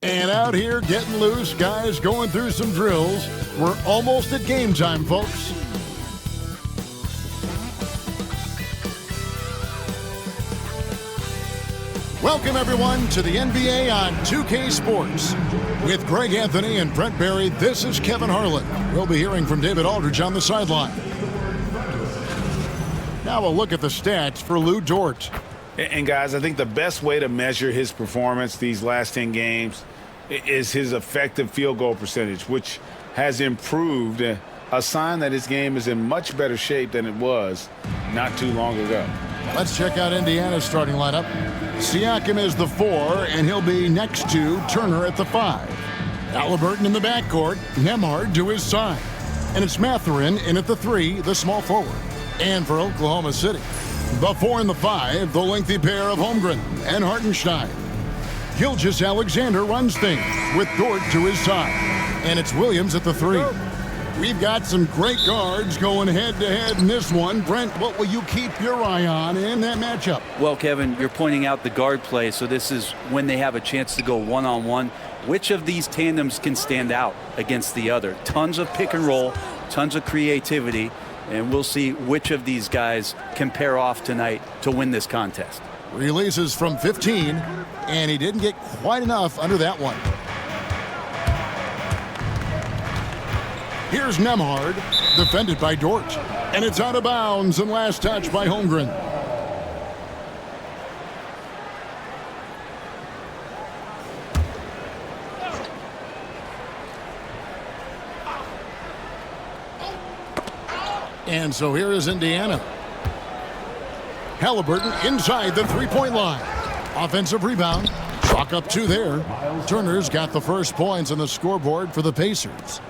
And out here getting loose, guys going through some drills. We're almost at game time, folks. Welcome, everyone, to the NBA on 2K Sports. With Greg Anthony and Brent Barry, this is Kevin Harlan. We'll be hearing from David Aldridge on the sideline. Now a look at the stats for Lou Dort. And guys, I think the best way to measure his performance these last 10 games is his effective field goal percentage, which has improved, a sign that his game is in much better shape than it was not too long ago. Let's check out Indiana's starting lineup. Siakam is the 4, and he'll be next to Turner at the 5. Halliburton in the backcourt, Nembhard to his side. And it's Mathurin in at the 3, the small forward. And for Oklahoma City, the 4 and the 5, the lengthy pair of Holmgren and Hartenstein. Gilgeous-Alexander runs things with Dort to his side. And it's Williams at the 3. We've got some great guards going head-to-head in this one. Brent, what will you keep your eye on in that matchup? Well, Kevin, you're pointing out the guard play, so this is when they have a chance to go one-on-one. Which of these tandems can stand out against the other? Tons of pick and roll, tons of creativity, and we'll see which of these guys can pair off tonight to win this contest. Releases from 15, and he didn't get quite enough under that one. Here's Nembhard, defended by Dort. And it's out of bounds and last touch by Holmgren. And so here is Indiana. Halliburton inside the three-point line. Offensive rebound. Chalk up 2 there. Turner's got the first points on the scoreboard for the Pacers.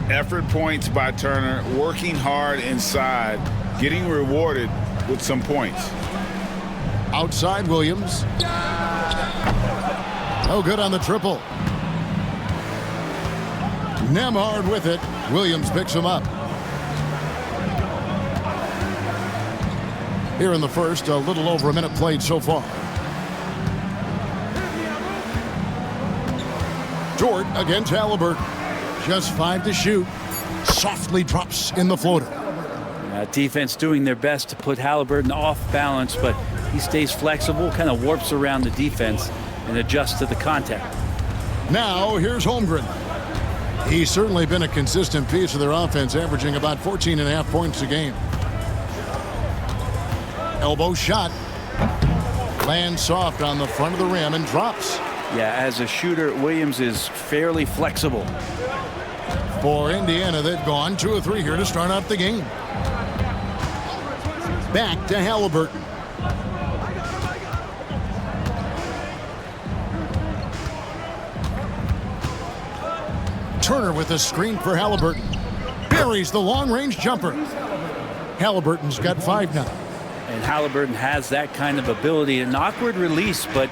Effort points by Turner, working hard inside, getting rewarded with some points. Outside Williams. No good on the triple. Nembhard with it. Williams picks him up. Here in the first, a little over a minute played so far. Dort against Halliburton. Just 5 to shoot. Softly drops in the floater. Defense doing their best to put Halliburton off balance, but he stays flexible, kind of warps around the defense and adjusts to the contact. Now here's Holmgren. He's certainly been a consistent piece of their offense, averaging about 14.5 points a game. Elbow shot. Lands soft on the front of the rim and drops. Yeah, as a shooter, Williams is fairly flexible. For Indiana, they've gone 2 of 3 here to start out the game. Back to Halliburton. Turner with a screen for Halliburton. Buries the long-range jumper. Halliburton's got 5 now. And Halliburton has that kind of ability. An awkward release, but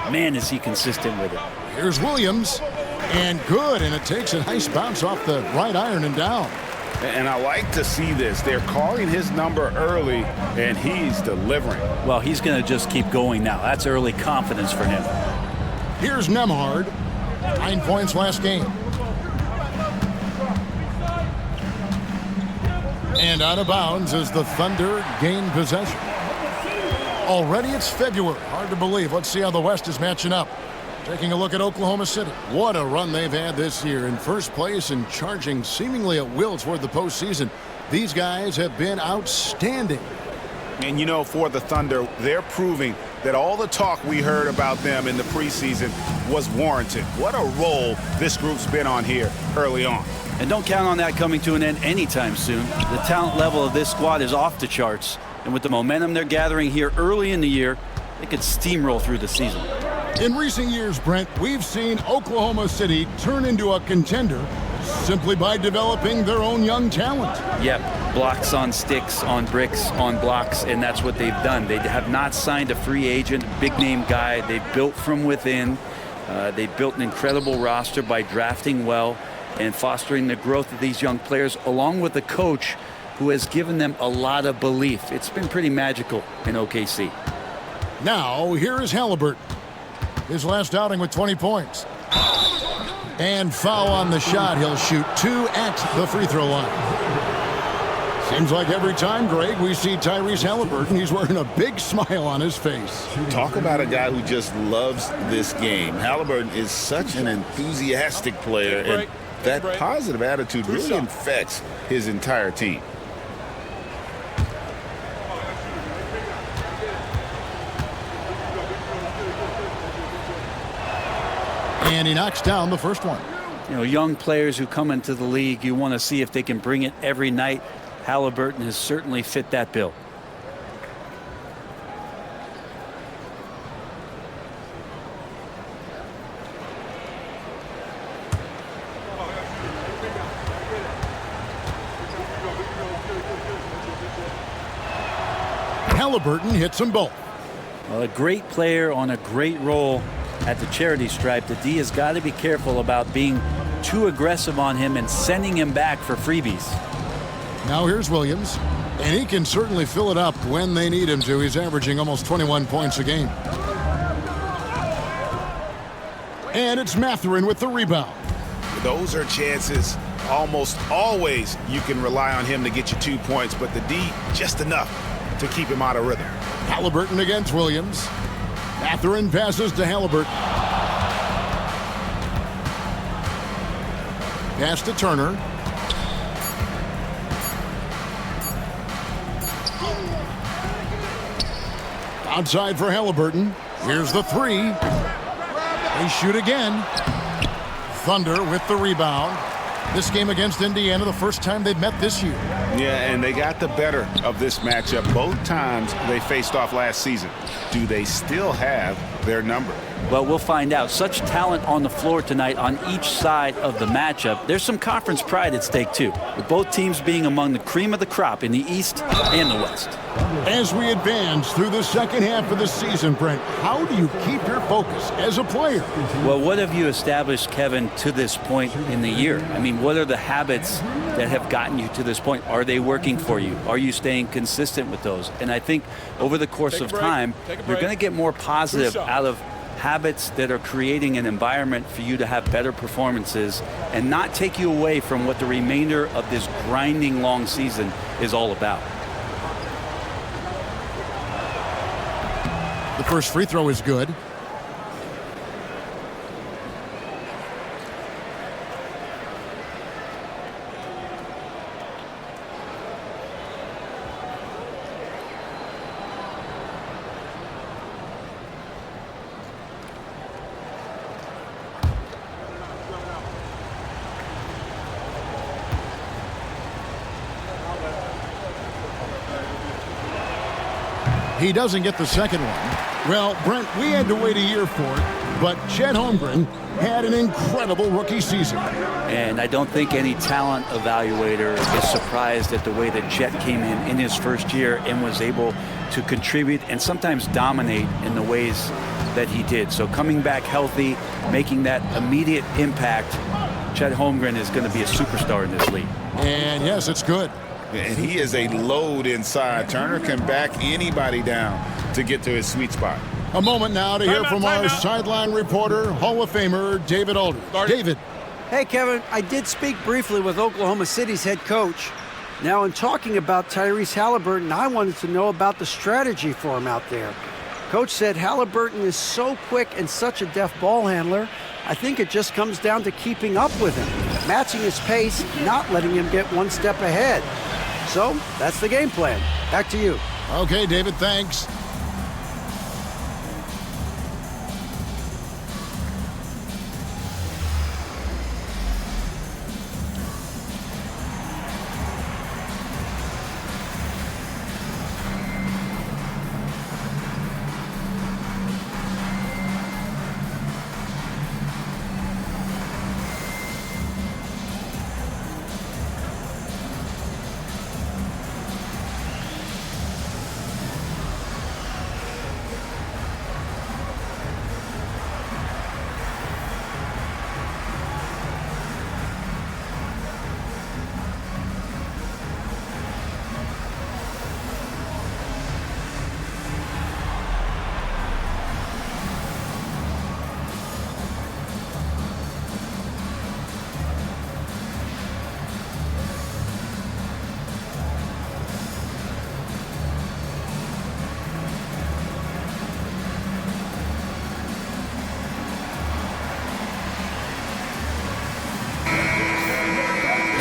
man, is he consistent with it. Here's Williams. And good, and it takes a nice bounce off the right iron and down. And I like to see this. They're calling his number early, and he's delivering. Well, he's going to just keep going now. That's early confidence for him. Here's Nembhard. 9 points last game. And out of bounds as the Thunder gain possession. Already it's February. Hard to believe. Let's see how the West is matching up. Taking a look at Oklahoma City. What a run they've had this year. In first place and charging seemingly at will toward the postseason. These guys have been outstanding. And you know, for the Thunder, they're proving that all the talk we heard about them in the preseason was warranted. What a role this group's been on here early on. And don't count on that coming to an end anytime soon. The talent level of this squad is off the charts. And with the momentum they're gathering here early in the year, they could steamroll through the season. In recent years, Brent, we've seen Oklahoma City turn into a contender simply by developing their own young talent. Yep, blocks on sticks, on bricks, on blocks, and that's what they've done. They have not signed a free agent, big-name guy. They built from within. They built an incredible roster by drafting well and fostering the growth of these young players, along with a coach who has given them a lot of belief. It's been pretty magical in OKC. Now, here is Halliburton. His last outing with 20 points. And foul on the shot. He'll shoot 2 at the free throw line. Seems like every time, Greg, we see Tyrese Halliburton, he's wearing a big smile on his face. Talk about a guy who just loves this game. Halliburton is such an enthusiastic player, and that positive attitude really infects his entire team. And he knocks down the first one. You know, young players who come into the league, you want to see if they can bring it every night. Halliburton has certainly fit that bill. Halliburton hits them both. Well, a great player on a great role at the charity stripe. The D has got to be careful about being too aggressive on him and sending him back for freebies. Now here's Williams, and he can certainly fill it up when they need him to. He's averaging almost 21 points a game. And it's Mathurin with the rebound. Those are chances. Almost always you can rely on him to get you 2 points, but the D just enough to keep him out of rhythm. Halliburton against Williams. Mathurin passes to Halliburton. Pass to Turner. Outside for Halliburton. Here's the three. They shoot again. Thunder with the rebound. This game against Indiana, the first time they've met this year. Yeah, and they got the better of this matchup both times they faced off last season. Do they still have their number? Well, we'll find out. Such talent on the floor tonight on each side of the matchup. There's some conference pride at stake, too, with both teams being among the cream of the crop in the East and the West. As we advance through the second half of the season, Brent, how do you keep your focus as a player? Well, what have you established, Kevin, to this point in the year? I mean, what are the habits that have gotten you to this point? Are they working for you? Are you staying consistent with those? And I think over the course of time, you're going to get more positive out of habits that are creating an environment for you to have better performances and not take you away from what the remainder of this grinding long season is all about. The first free throw is good. He doesn't get the second one. Well, Brent, we had to wait a year for it, but Chet Holmgren had an incredible rookie season. And I don't think any talent evaluator is surprised at the way that Chet came in his first year and was able to contribute and sometimes dominate in the ways that he did. So coming back healthy, making that immediate impact, Chet Holmgren is going to be a superstar in this league. And yes, it's good. And he is a load inside. Turner can back anybody down to get to his sweet spot. A moment now to hear from our sideline reporter, Hall of Famer David Aldridge. David. Hey, Kevin, I did speak briefly with Oklahoma City's head coach. Now, in talking about Tyrese Halliburton, I wanted to know about the strategy for him out there. Coach said Halliburton is so quick and such a deft ball handler, I think it just comes down to keeping up with him, matching his pace, not letting him get one step ahead. So, that's the game plan. Back to you. Okay, David, thanks.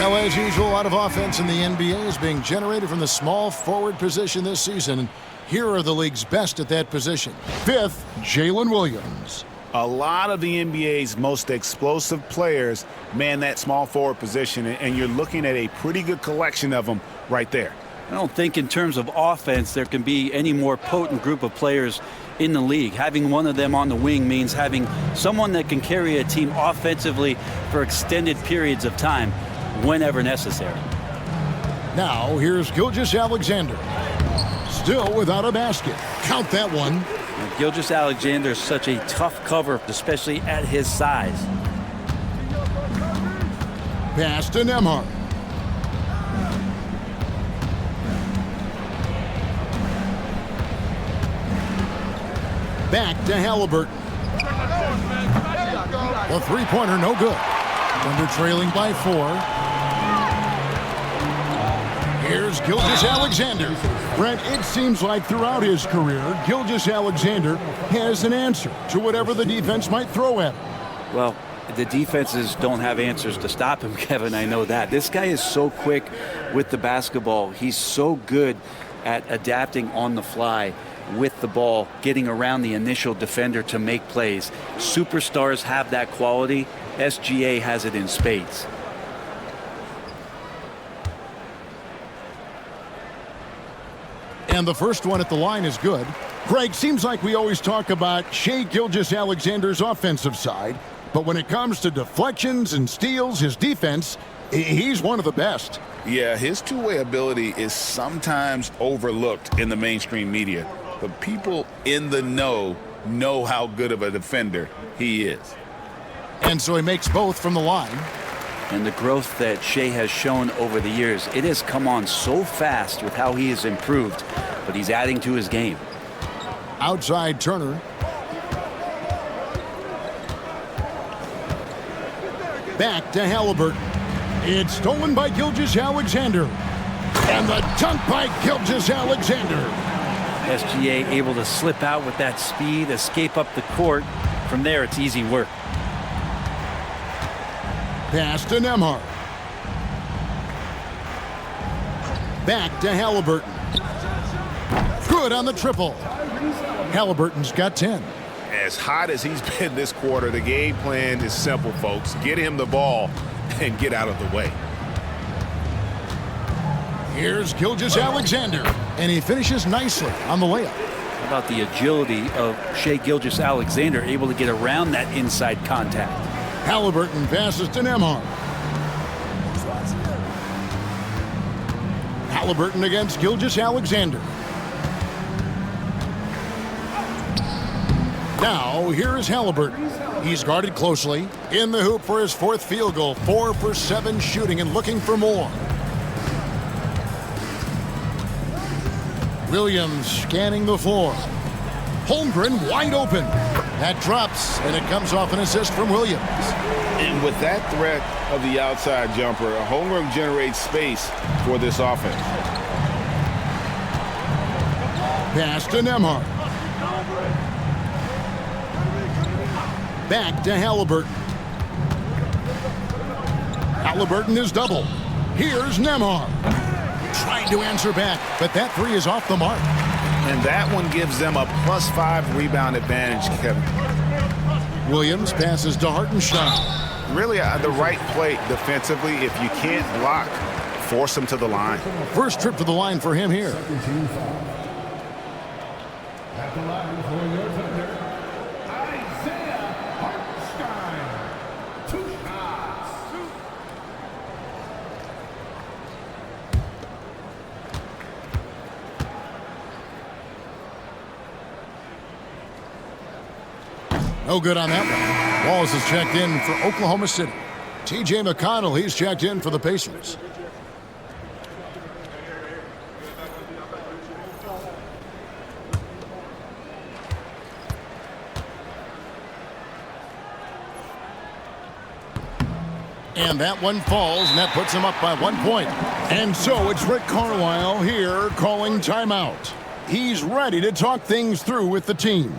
Well, as usual, a lot of offense in the NBA is being generated from the small forward position this season. And here are the league's best at that position. Fifth, Jalen Williams. A lot of the NBA's most explosive players man that small forward position, and you're looking at a pretty good collection of them right there. I don't think in terms of offense there can be any more potent group of players in the league. Having one of them on the wing means having someone that can carry a team offensively for extended periods of time whenever necessary. Now, here's Gilgeous-Alexander. Still without a basket. Count that one. Gilgeous-Alexander is such a tough cover, especially at his size. Pass to Nembhard. Back to Halliburton. The three-pointer, no good. Thunder trailing by 4. Here's Gilgeous-Alexander. Brent, it seems like throughout his career, Gilgeous-Alexander has an answer to whatever the defense might throw at him. Well, the defenses don't have answers to stop him, Kevin. I know that. This guy is so quick with the basketball. He's so good at adapting on the fly with the ball, getting around the initial defender to make plays. Superstars have that quality. SGA has it in spades. And the first one at the line is good. Greg, seems like we always talk about Shai Gilgeous-Alexander's offensive side, but when it comes to deflections and steals, his defense, he's one of the best. Yeah, his two-way ability is sometimes overlooked in the mainstream media, but people in the know how good of a defender he is. And so he makes both from the line. And the growth that Shai has shown over the years, it has come on so fast with how he has improved, but he's adding to his game. Outside Turner. Back to Halliburton. It's stolen by Gilgeous-Alexander. And the dunk by Gilgeous-Alexander. SGA able to slip out with that speed, escape up the court. From there, it's easy work. Pass to Nembhard. Back to Halliburton. Good on the triple. Halliburton's got 10. As hot as he's been this quarter, the game plan is simple, folks. Get him the ball and get out of the way. Here's Gilgeous-Alexander, and he finishes nicely on the layup. How about the agility of Shai Gilgeous-Alexander, able to get around that inside contact? Halliburton passes to Nembhard. Halliburton against Gilgeous-Alexander. Now, here is Halliburton. He's guarded closely. In the hoop for his 4th field goal. 4 for 7 shooting and looking for more. Williams scanning the floor. Holmgren wide open. That drops, and it comes off an assist from Williams. And with that threat of the outside jumper, Holmgren generates space for this offense. Pass to Nembhard. Back to Halliburton. Halliburton is double. Here's Nembhard. Trying to answer back, but that three is off the mark. And that one gives them a +5 rebound advantage, Kevin. Williams passes to Hartenstein. Really the right play defensively. If you can't block, force them to the line. First trip to the line for him here. At the line for your defender, Isaiah Hartenstein. 2 shots. No good on that one. Wallace is checked in for Oklahoma City. TJ McConnell, he's checked in for the Pacers. And that one falls, and that puts him up by 1 point. And so it's Rick Carlisle here calling timeout. He's ready to talk things through with the team.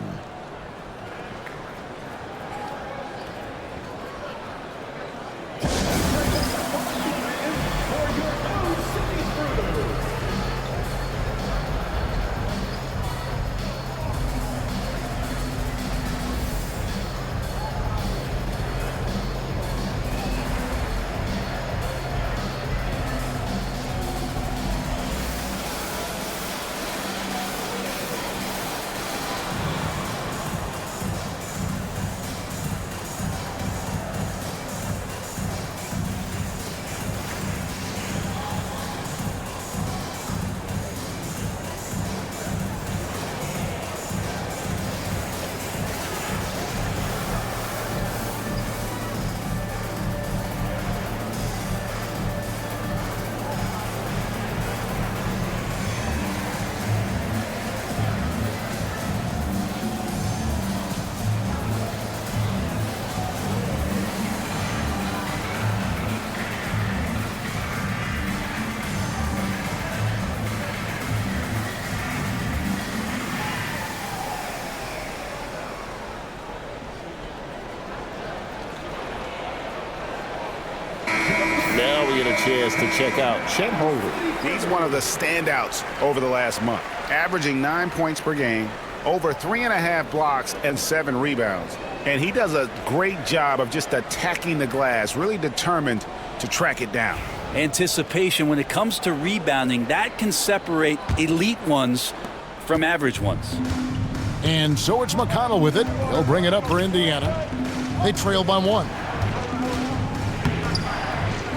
get a chance to check out Chet Holmgren. He's one of the standouts over the last month, averaging 9 points per game, over 3.5 blocks and 7 rebounds. And he does a great job of just attacking the glass, really determined to track it down. Anticipation when it comes to rebounding, that can separate elite ones from average ones. And so it's McConnell with it. He'll bring it up for Indiana. They trail by 1.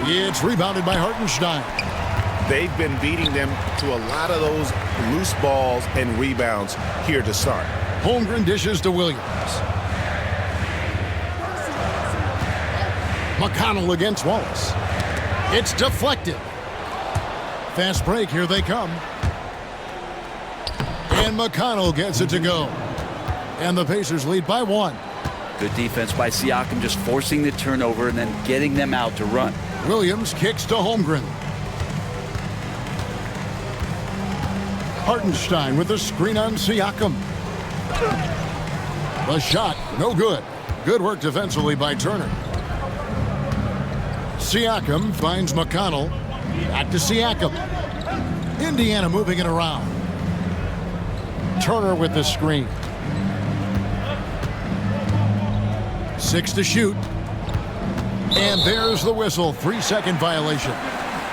It's rebounded by Hartenstein. They've been beating them to a lot of those loose balls and rebounds here to start. Holmgren dishes to Williams. McConnell against Wallace. It's deflected. Fast break, here they come. And McConnell gets it to go. And the Pacers lead by 1. Good defense by Siakam, just forcing the turnover and then getting them out to run. Williams kicks to Holmgren. Hartenstein with the screen on Siakam. The shot, no good. Good work defensively by Turner. Siakam finds McConnell. Back to Siakam. Indiana moving it around. Turner with the screen. 6 to shoot. And there's the whistle. 3-second violation.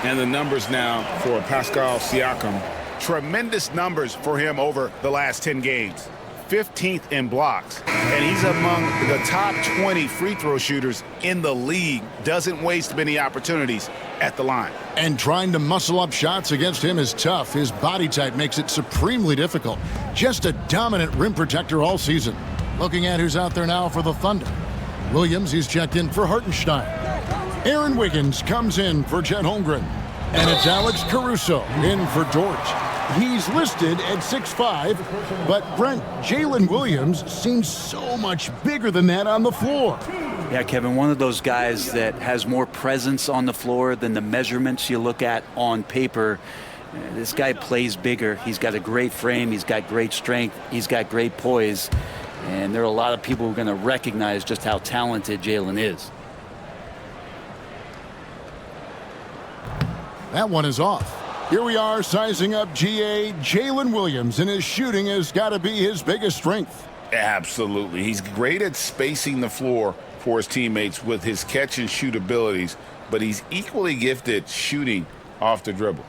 And the numbers now for Pascal Siakam. Tremendous numbers for him over the last 10 games. 15th in blocks. And he's among the top 20 free throw shooters in the league. Doesn't waste many opportunities at the line. And trying to muscle up shots against him is tough. His body type makes it supremely difficult. Just a dominant rim protector all season. Looking at who's out there now for the Thunder. Williams, he's checked in for Hartenstein. Aaron Wiggins comes in for Chet Holmgren. And it's Alex Caruso in for Dort. He's listed at 6'5", but Brent, Jalen Williams seems so much bigger than that on the floor. Yeah, Kevin, one of those guys that has more presence on the floor than the measurements you look at on paper. This guy plays bigger. He's got a great frame. He's got great strength. He's got great poise. And there are a lot of people who are going to recognize just how talented Jalen is. That one is off. Here we are sizing up GA Jalen Williams, and his shooting has got to be his biggest strength. Absolutely. He's great at spacing the floor for his teammates with his catch and shoot abilities, but he's equally gifted shooting off the dribble.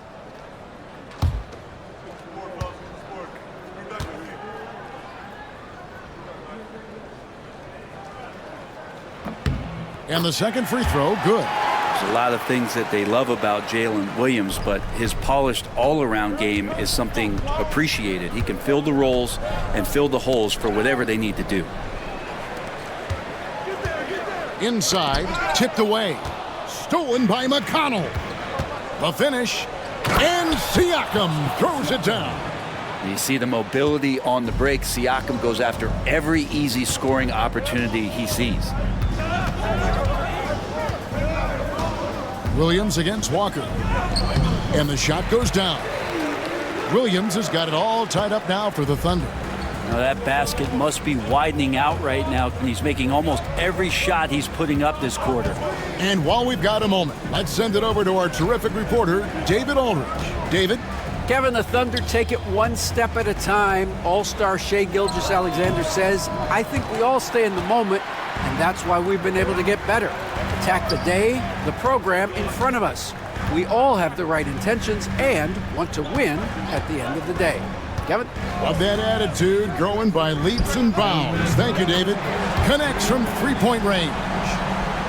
And the second free throw, good. There's a lot of things that they love about Jalen Williams, but his polished all-around game is something appreciated. He can fill the roles and fill the holes for whatever they need to do. Inside, tipped away. Stolen by McConnell. The finish, and Siakam throws it down. You see the mobility on the break. Siakam goes after every easy scoring opportunity he sees. Williams against Walker. And the shot goes down. Williams has got it all tied up now for the Thunder. Now that basket must be widening out right now. He's making almost every shot he's putting up this quarter. And while we've got a moment, let's send it over to our terrific reporter, David Aldridge. David? Kevin, the Thunder take it one step at a time. All-star Shai Gilgeous-Alexander says, I think we all stay in the moment, and that's why we've been able to get better. Attack the day, the program in front of us. We all have the right intentions and want to win at the end of the day. Kevin? Love that attitude, growing by leaps and bounds. Thank you, David. Connects from three-point range.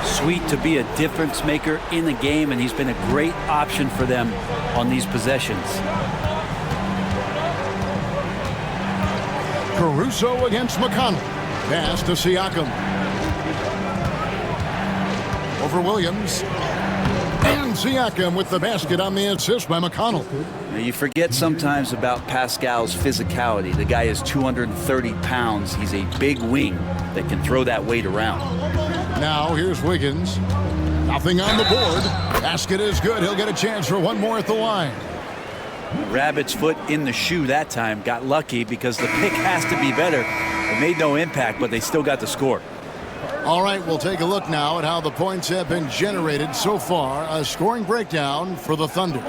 Sweet to be a difference maker in the game, and he's been a great option for them on these possessions. Caruso against McConnell. Pass to Siakam. Over Williams. And Siakam with the basket on the assist by McConnell. Now you forget sometimes about Pascal's physicality. The guy is 230 pounds. He's a big wing that can throw that weight around. Now here's Wiggins. Nothing on the board. Basket is good. He'll get a chance for one more at the line. Rabbit's foot in the shoe that time. Got lucky because the pick has to be better. It made no impact, but they still got the score. All right, we'll take a look now at how the points have been generated so far. A scoring breakdown for the Thunder.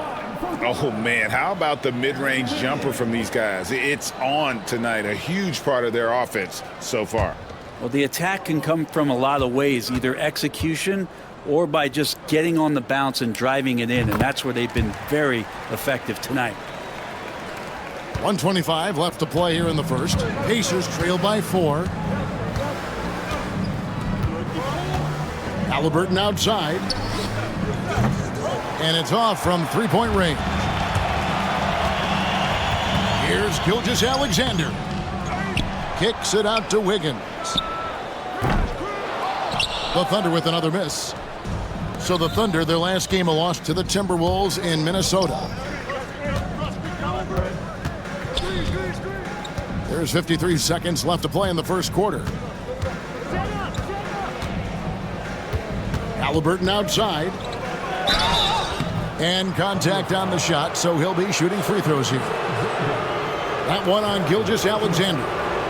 Oh, man, how about the mid-range jumper from these guys? It's on tonight, a huge part of their offense so far. Well, the attack can come from a lot of ways, either execution or by just getting on the bounce and driving it in, and that's where they've been very effective tonight. 1:25 left to play here in the first. Pacers trail by 4. Halliburton outside. And it's off from three-point range. Here's Gilgeous-Alexander. Kicks it out to Wiggins. The Thunder with another miss. So the Thunder, their last game, a loss to the Timberwolves in Minnesota. There's 53 seconds left to play in the first quarter. Halliburton outside. And contact on the shot, so he'll be shooting free throws here. That one on Gilgeous-Alexander.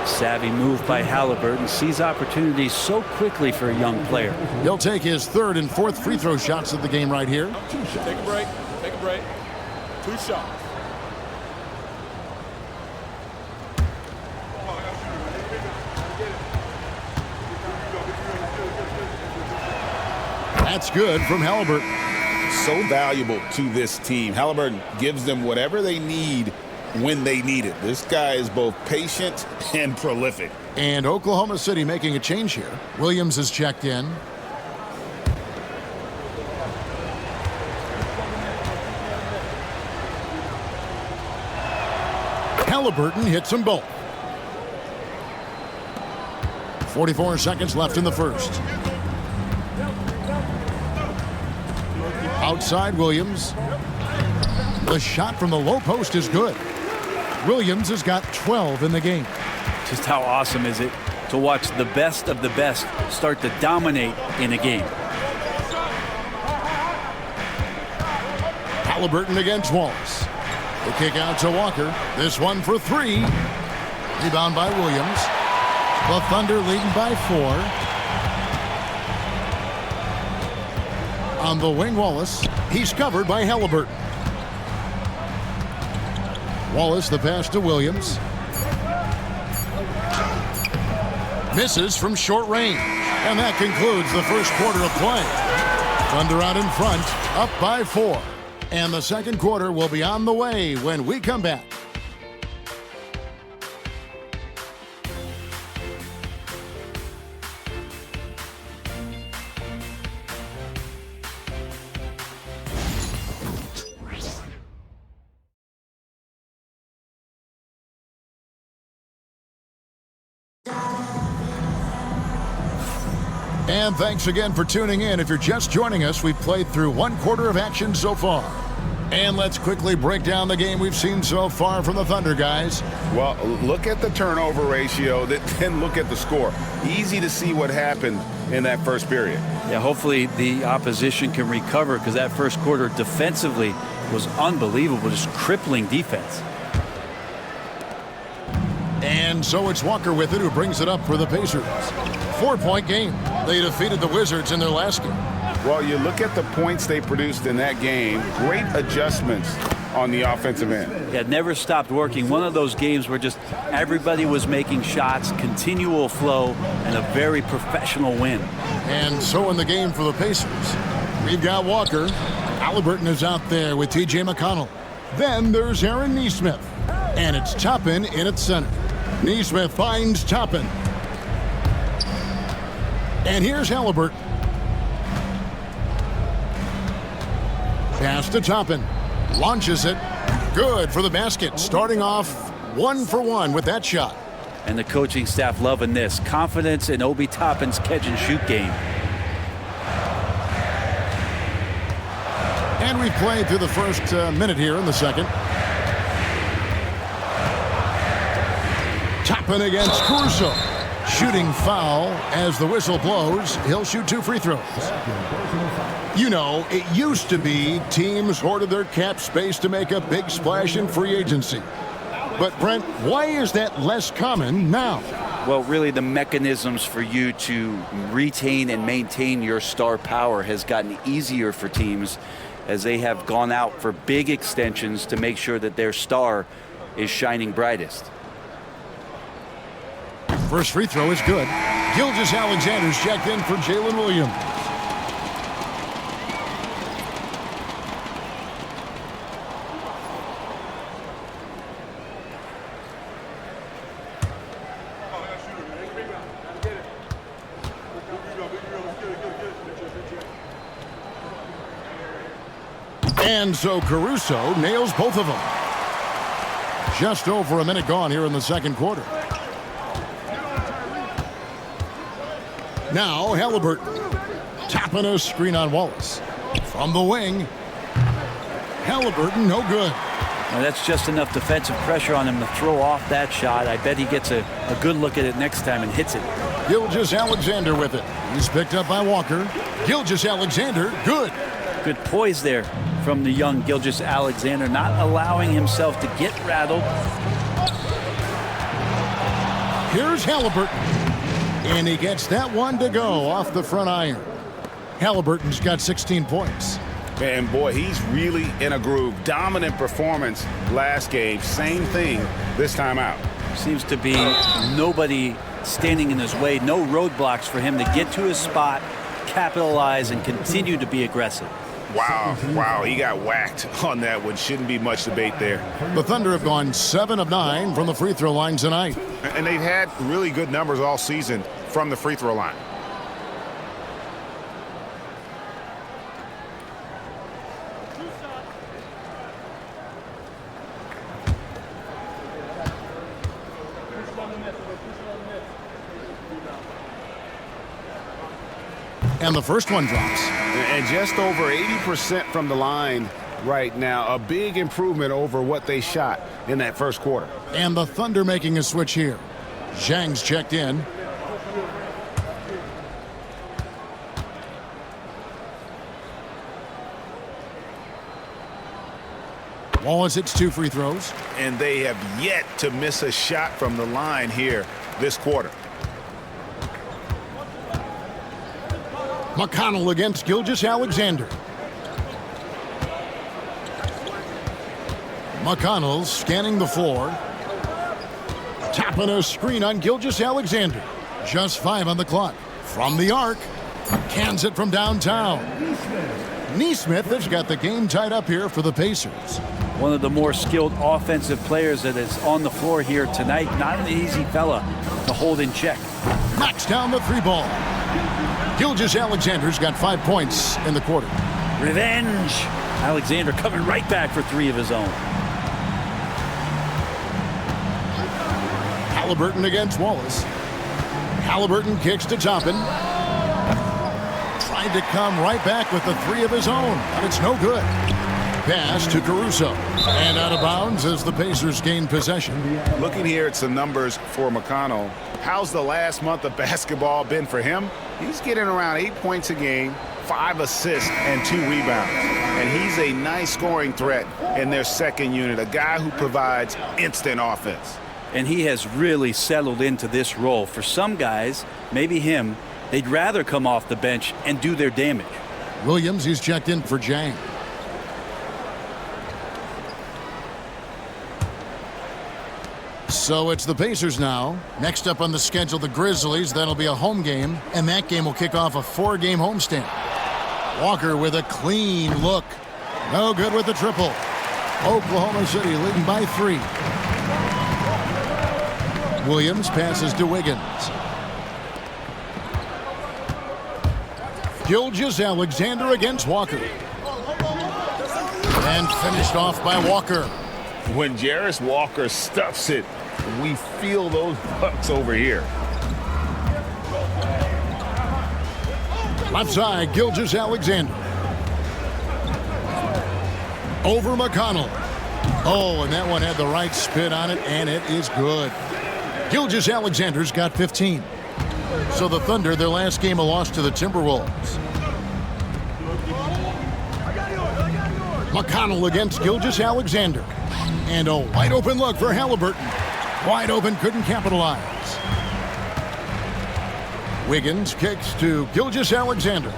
Savvy move by Halliburton. Sees opportunities so quickly for a young player. He'll take his third and fourth free throw shots of the game right here. Take a break. Take a break. 2 shots. That's good from Halliburton. So valuable to this team. Halliburton gives them whatever they need when they need it. This guy is both patient and prolific. And Oklahoma City making a change here. Williams has checked in. Halliburton hits them both. 44 seconds left in the first. Outside Williams. The shot from the low post is good. Williams has got 12 in the game. Just how awesome is it to watch the best of the best start to dominate in a game. Halliburton against Wallace. The kick out to Walker. This one for 3. Rebound by Williams. The Thunder leading by 4. On the wing, Wallace. He's covered by Halliburton. Wallace, the pass to Williams. Misses from short range. And that concludes the first quarter of play. Thunder out in front, up by 4. And the second quarter will be on the way when we come back. And thanks again for tuning in. If you're just joining us, we've played through one quarter of action so far. And let's quickly break down the game we've seen so far from the Thunder, guys. Well, look at the turnover ratio, then look at the score. Easy to see what happened in that first period. Yeah, hopefully the opposition can recover, because that first quarter defensively was unbelievable, just crippling defense. And so it's Walker with it, who brings it up for the Pacers. 4-point game. They defeated the Wizards in their last game. Well, you look at the points they produced in that game, great adjustments on the offensive end. Yeah, never stopped working. One of those games where just everybody was making shots, continual flow, and a very professional win. And so in the game for the Pacers, we've got Walker. Halliburton is out there with T.J. McConnell. Then there's Aaron Nesmith. And it's Toppin in at center. Nesmith finds Toppin. And here's Halliburton. Pass to Toppin. Launches it. Good for the basket. Starting off 1 for 1 with that shot. And the coaching staff loving this. Confidence in Obi Toppin's catch-and-shoot game. And we've played through the first minute here in the second. Toppin against Caruso. Shooting foul as the whistle blows. He'll shoot 2 free throws. You know, it used to be teams hoarded their cap space to make a big splash in free agency. But, Brent, why is that less common now? Well, really, the mechanisms for you to retain and maintain your star power has gotten easier for teams as they have gone out for big extensions to make sure that their star is shining brightest. First free throw is good. Gilgeous-Alexander's checked in for Jalen Williams. And so Caruso nails both of them. Just over a minute gone here in the second quarter. Now Halliburton. Tapping a screen on Wallace. From the wing. Halliburton, no good. Now that's just enough defensive pressure on him to throw off that shot. I bet he gets a good look at it next time and hits it. Gilgeous-Alexander with it. He's picked up by Walker. Gilgeous-Alexander, good. Good poise there from the young Gilgeous-Alexander, not allowing himself to get rattled. Here's Halliburton. And he gets that one to go off the front iron. Halliburton's got 16 points. And boy, he's really in a groove. Dominant performance last game. Same thing this time out. Seems to be nobody standing in his way. No roadblocks for him to get to his spot, capitalize, and continue to be aggressive. Wow, he got whacked on that one. Shouldn't be much debate there. The Thunder have gone 7 of 9 from the free throw line tonight. And they've had really good numbers all season from the free throw line. And the first one drops. And just over 80% from the line right now. A big improvement over what they shot in that first quarter. And the Thunder making a switch here. Zhang's checked in. Wallace hits 2 free throws. And they have yet to miss a shot from the line here this quarter. McConnell against Gilgeous-Alexander. McConnell scanning the floor. Tapping a screen on Gilgeous-Alexander. Just 5 on the clock. From the arc. Cans it from downtown. Neesmith has got the game tied up here for the Pacers. One of the more skilled offensive players that is on the floor here tonight. Not an easy fella to hold in check. Knocks down the 3 ball. Gilgeous-Alexander's got 5 points in the quarter. Revenge. Alexander coming right back for 3 of his own. Halliburton against Wallace. Halliburton kicks to Toppin. Tried to come right back with the 3 of his own, but it's no good. Pass to Caruso. And out of bounds as the Pacers gain possession. Looking here at some numbers for McConnell. How's the last month of basketball been for him? He's getting around 8 points a game, 5 assists, and 2 rebounds. And he's a nice scoring threat in their second unit, a guy who provides instant offense. And he has really settled into this role. For some guys, maybe him, they'd rather come off the bench and do their damage. Williams, he's checked in for Zhang. So it's the Pacers now. Next up on the schedule, the Grizzlies. That'll be a home game, and that game will kick off a 4-game homestand. Walker with a clean look. No good with the triple. Oklahoma City leading by 3. Williams passes to Wiggins. Gilgeous-Alexander against Walker. And finished off by Walker. When Jarris Walker stuffs it, we feel those bucks over here. Left side, Gilgeous-Alexander. Over McConnell. Oh, and that one had the right spin on it, and it is good. Gilgeous-Alexander's got 15. So the Thunder, their last game, a loss to the Timberwolves. McConnell against Gilgeous-Alexander. And a wide open look for Halliburton. Wide open, couldn't capitalize. Wiggins kicks to Gilgeous-Alexander.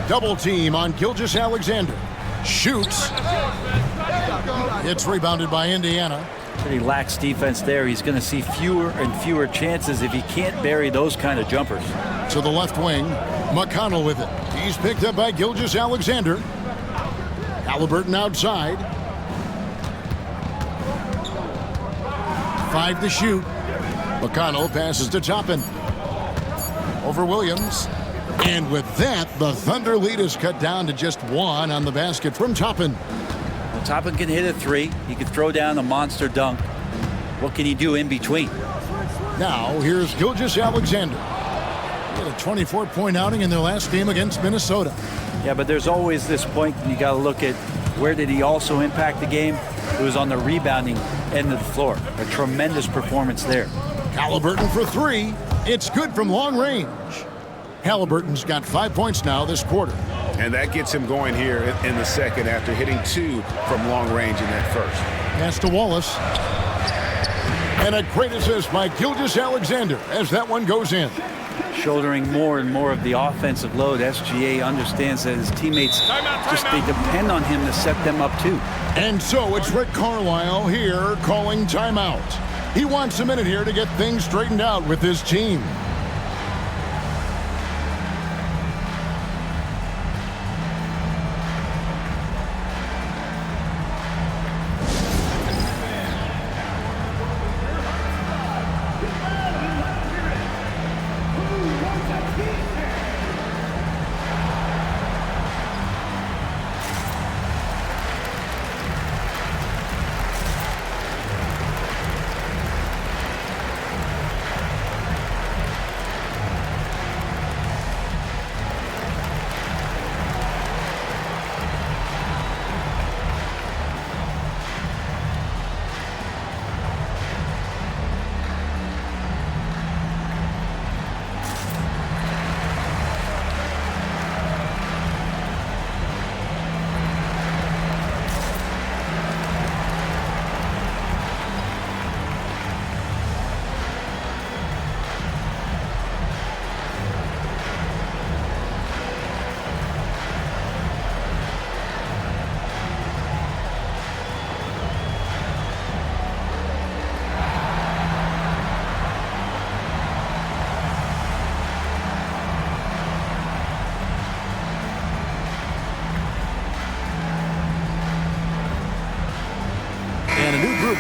Double team on Gilgeous-Alexander. Shoots. It's rebounded by Indiana. Pretty lax defense there. He's going to see fewer and fewer chances if he can't bury those kind of jumpers. To the left wing, McConnell with it. He's picked up by Gilgeous-Alexander. Halliburton outside. 5 to shoot. McConnell passes to Toppin. Over Williams. And with that, the Thunder lead is cut down to just 1 on the basket from Toppin. Well, Toppin can hit a 3. He can throw down a monster dunk. What can he do in between? Now, here's Gilgeous-Alexander. He had a 24-point outing in their last game against Minnesota. Yeah, but there's always this point you got to look at where did he also impact the game? It was on the rebounding end of the floor. A tremendous performance there. Halliburton for 3. It's good from long range. Halliburton's got 5 points now this quarter. And that gets him going here in the second after hitting 2 from long range in that first. Pass to Wallace. And a great assist by Gilgeous-Alexander as that one goes in. Shouldering more and more of the offensive load, SGA understands that his teammates they depend on him to set them up too. And so it's Rick Carlisle here calling timeout. He wants a minute here to get things straightened out with his team.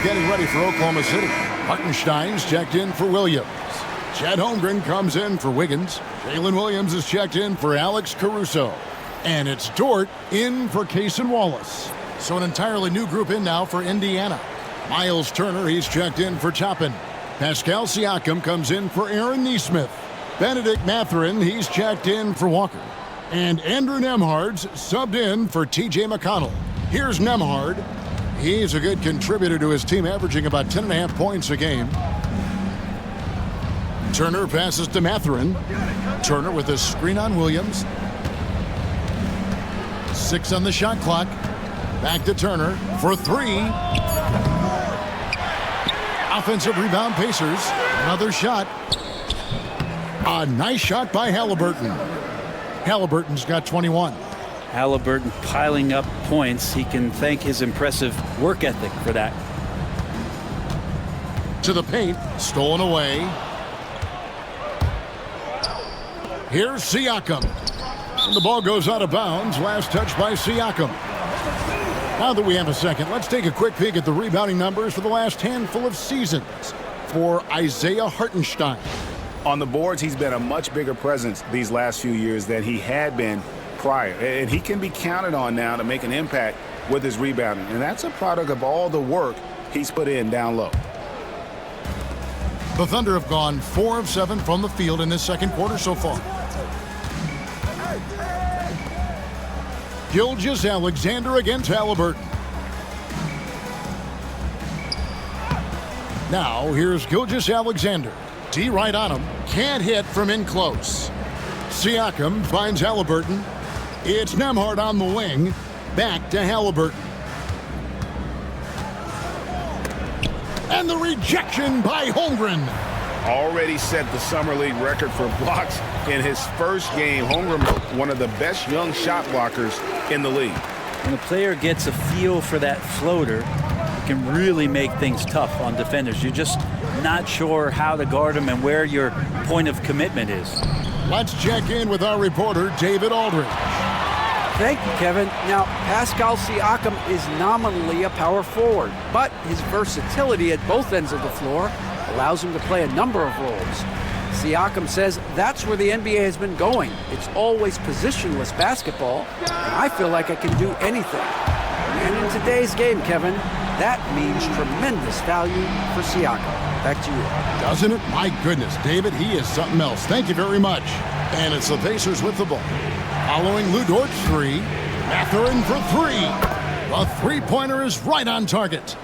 Getting ready for Oklahoma City. Hartenstein's checked in for Williams. Chad Holmgren comes in for Wiggins. Jalen Williams is checked in for Alex Caruso. And it's Dort in for Cason Wallace. So an entirely new group in now for Indiana. Miles Turner, he's checked in for Toppin. Pascal Siakam comes in for Aaron Nesmith. Benedict Mathurin, he's checked in for Walker. And Andrew Nembhard's subbed in for TJ McConnell. Here's Nembhard. He's a good contributor to his team, averaging about 10.5 points a game. Turner passes to Mathurin. Turner with a screen on Williams. 6 on the shot clock. Back to Turner for 3. Offensive rebound, Pacers. Another shot. A nice shot by Halliburton. Halliburton's got 21. Halliburton piling up points. He can thank his impressive work ethic for that. To the paint, stolen away. Here's Siakam. And the ball goes out of bounds. Last touch by Siakam. Now that we have a second, let's take a quick peek at the rebounding numbers for the last handful of seasons for Isaiah Hartenstein. On the boards, he's been a much bigger presence these last few years than he had been prior, and he can be counted on now to make an impact with his rebounding, and that's a product of all the work he's put in down low. The Thunder have gone 4 of 7 from the field in this second quarter so far. Gilgeous-Alexander against Halliburton. Now here's Gilgeous-Alexander. D right on him. Can't hit from in close. Siakam finds Halliburton. It's Nembhard on the wing. Back to Halliburton. And the rejection by Holmgren. Already set the Summer League record for blocks in his first game. Holmgren, one of the best young shot blockers in the league. When a player gets a feel for that floater, it can really make things tough on defenders. You're just not sure how to guard them and where your point of commitment is. Let's check in with our reporter, David Aldridge. Thank you, Kevin. Now, Pascal Siakam is nominally a power forward, but his versatility at both ends of the floor allows him to play a number of roles. Siakam says that's where the NBA has been going. It's always positionless basketball, and I feel like I can do anything. And in today's game, Kevin, that means tremendous value for Siakam. Back to you. Doesn't it? My goodness, David, he is something else. Thank you very much. And it's the Pacers with the ball. Following Lou Dort's three, Mathurin for three. The three-pointer is right on target.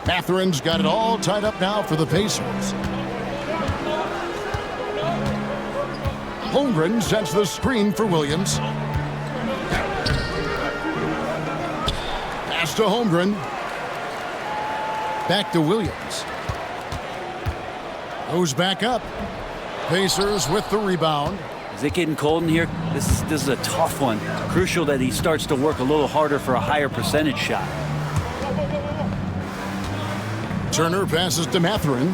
Mathurin's got it all tied up now for the Pacers. Holmgren sets the screen for Williams. Pass to Holmgren. Back to Williams. Goes back up. Pacers with the rebound. Is it getting cold in here? This is a tough one. Crucial that he starts to work a little harder for a higher percentage shot. Turner passes to Mathurin.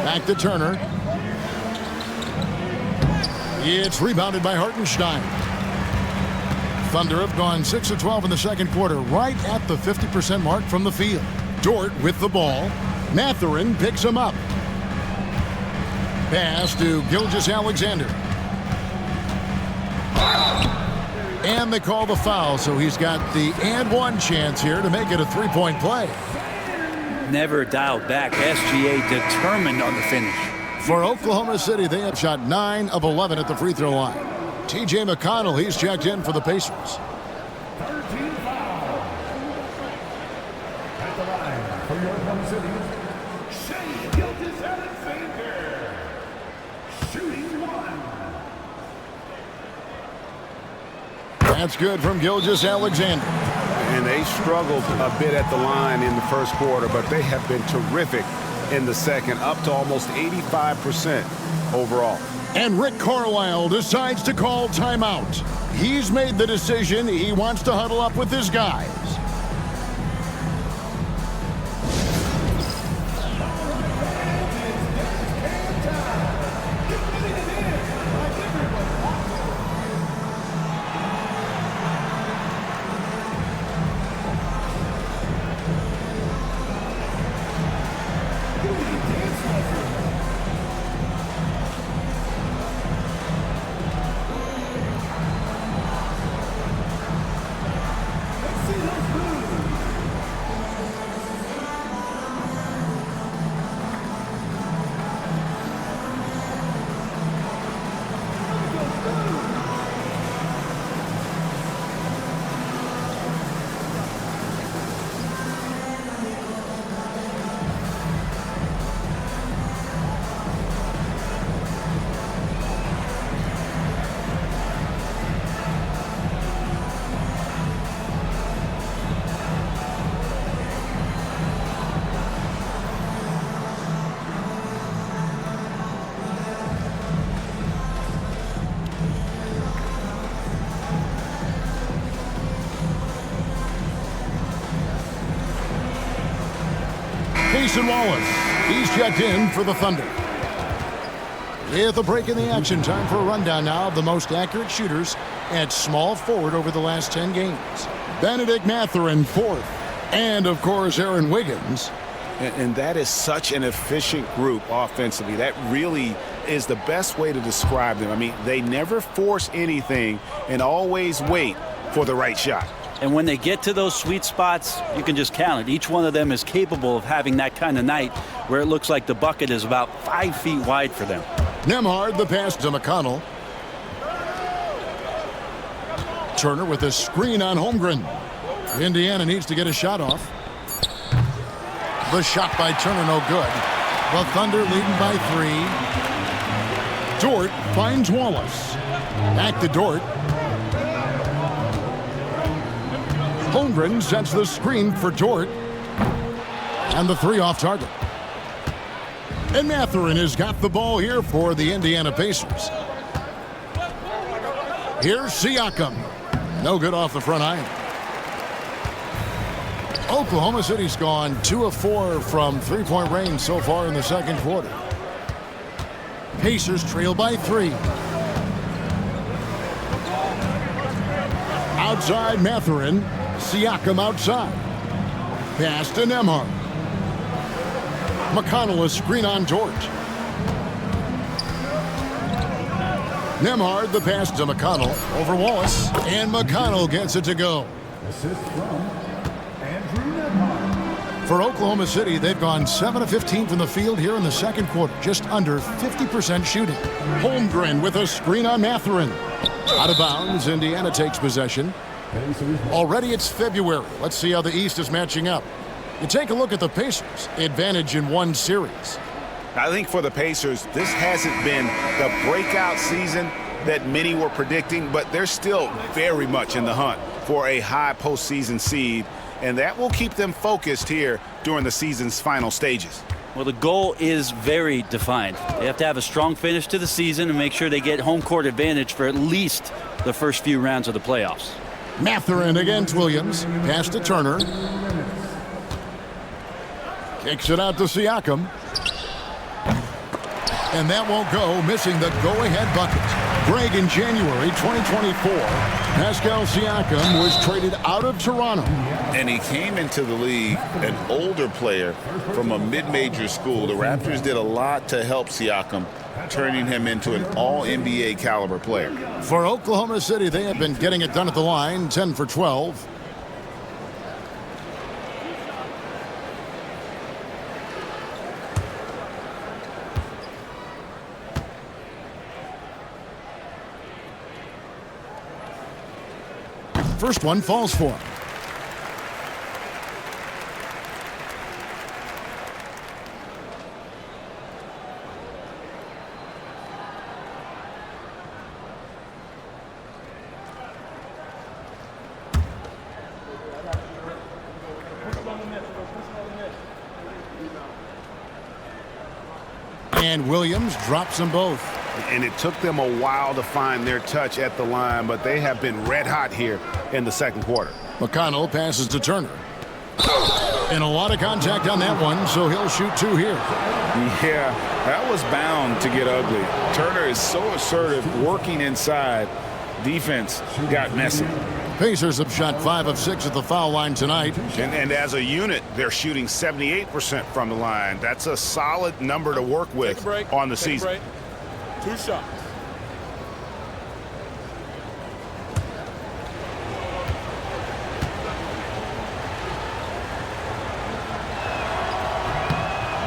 Back to Turner. It's rebounded by Hartenstein. Thunder have gone 6 of 12 in the second quarter, right at the 50% mark from the field. Dort with the ball. Mathurin picks him up. Pass to Gilgeous-Alexander. And they call the foul, so he's got the and one chance here to make it a three-point play. Never dialed back. SGA determined on the finish. For Oklahoma City, they have shot 9 of 11 at the free throw line. T.J. McConnell, he's checked in for the Pacers. 13 foul. At the line for your Oklahoma City, Shai Gilgeous-Alexander. Shooting one. That's good from Gilgeous-Alexander. And they struggled a bit at the line in the first quarter, but they have been terrific in the second, up to almost 85% overall. And Rick Carlisle decides to call timeout. He's made the decision. He wants to huddle up with his guys. Cason Wallace, he's checked in for the Thunder. With a break in the action, time for a rundown now of the most accurate shooters at small forward over the last 10 games. Benedict Mathurin fourth, and of course Aaron Wiggins. And that is such an efficient group offensively. That really is the best way to describe them. I mean, they never force anything and always wait for the right shot. And when they get to those sweet spots, you can just count it. Each one of them is capable of having that kind of night where it looks like the bucket is about 5 feet wide for them. Nembhard, the pass to McConnell. Turner with a screen on Holmgren. Indiana needs to get a shot off. The shot by Turner, no good. The Thunder leading by 3. Dort finds Wallace. Back to Dort. Holmgren sets the screen for Dort. And the three off target. And Mathurin has got the ball here for the Indiana Pacers. Here's Siakam. No good off the front iron. Oklahoma City's gone 2 of 4 from three-point range so far in the second quarter. Pacers trail by 3. Outside Mathurin. Siakam outside. Pass to Nembhard. McConnell a screen on Dort. Nembhard the pass to McConnell over Wallace. And McConnell gets it to go. Assist from Andrew Nembhard. For Oklahoma City, they've gone 7 of 15 from the field here in the second quarter. Just under 50% shooting. Holmgren with a screen on Mathurin. Out of bounds, Indiana takes possession. Already it's February. Let's see how the East is matching up. You take a look at the Pacers. Advantage in one series. I think for the Pacers, this hasn't been the breakout season that many were predicting, but they're still very much in the hunt for a high postseason seed, and that will keep them focused here during the season's final stages. Well, the goal is very defined. They have to have a strong finish to the season and make sure they get home court advantage for at least the first few rounds of the playoffs. Mathurin against Williams. Pass to Turner. Kicks it out to Siakam. And that won't go, missing the go-ahead bucket. Greg, in January 2024, Pascal Siakam was traded out of Toronto. And he came into the league an older player from a mid-major school. The Raptors did a lot to help Siakam, turning him into an all-NBA caliber player. For Oklahoma City, they have been getting it done at the line, 10 for 12. First one falls for him. And Williams drops them both. And it took them a while to find their touch at the line, but they have been red hot here in the second quarter. McConnell passes to Turner. And a lot of contact on that one, so he'll shoot 2 here. Yeah, that was bound to get ugly. Turner is so assertive, working inside. Defense got messy. Pacers have shot 5 of 6 at the foul line tonight. And as a unit, they're shooting 78% from the line. That's a solid number to work with on the season. 2 shots.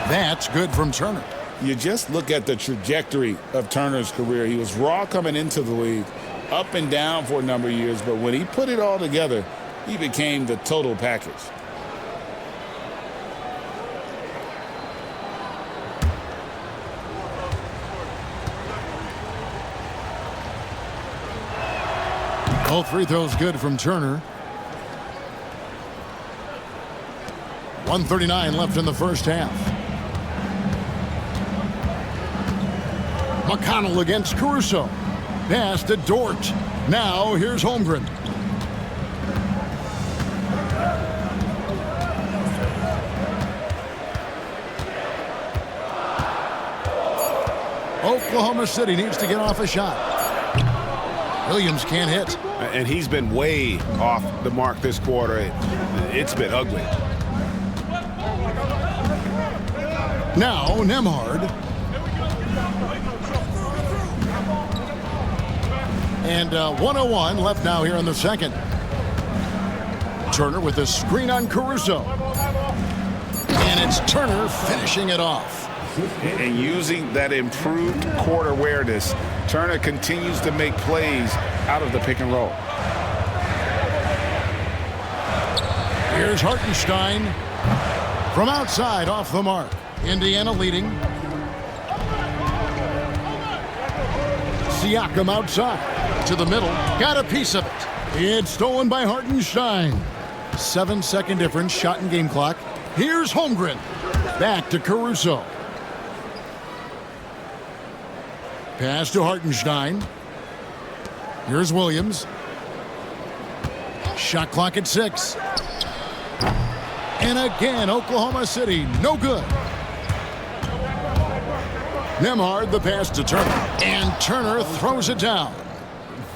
That's good from Turner. You just look at the trajectory of Turner's career. He was raw coming into the league, up and down for a number of years, but when he put it all together, he became the total package. All free throws good from Turner. 1:39 left in the first half. McConnell against Caruso. Pass to Dort. Now here's Holmgren. Oklahoma City needs to get off a shot. Williams can't hit. And he's been way off the mark this quarter. It's been ugly. Now Nembhard. And 1:01 left now here in the second. Turner with a screen on Caruso. And it's Turner finishing it off. And using that improved court awareness, Turner continues to make plays out of the pick and roll. Here's Hartenstein. From outside, off the mark. Indiana leading. Siakam outside. To the middle. Got a piece of it. It's stolen by Hartenstein. 7-second difference, shot and game clock. Here's Holmgren. Back to Caruso. Pass to Hartenstein. Here's Williams. Shot clock at 6. And again, Oklahoma City, no good. Nembhard, the pass to Turner. And Turner throws it down.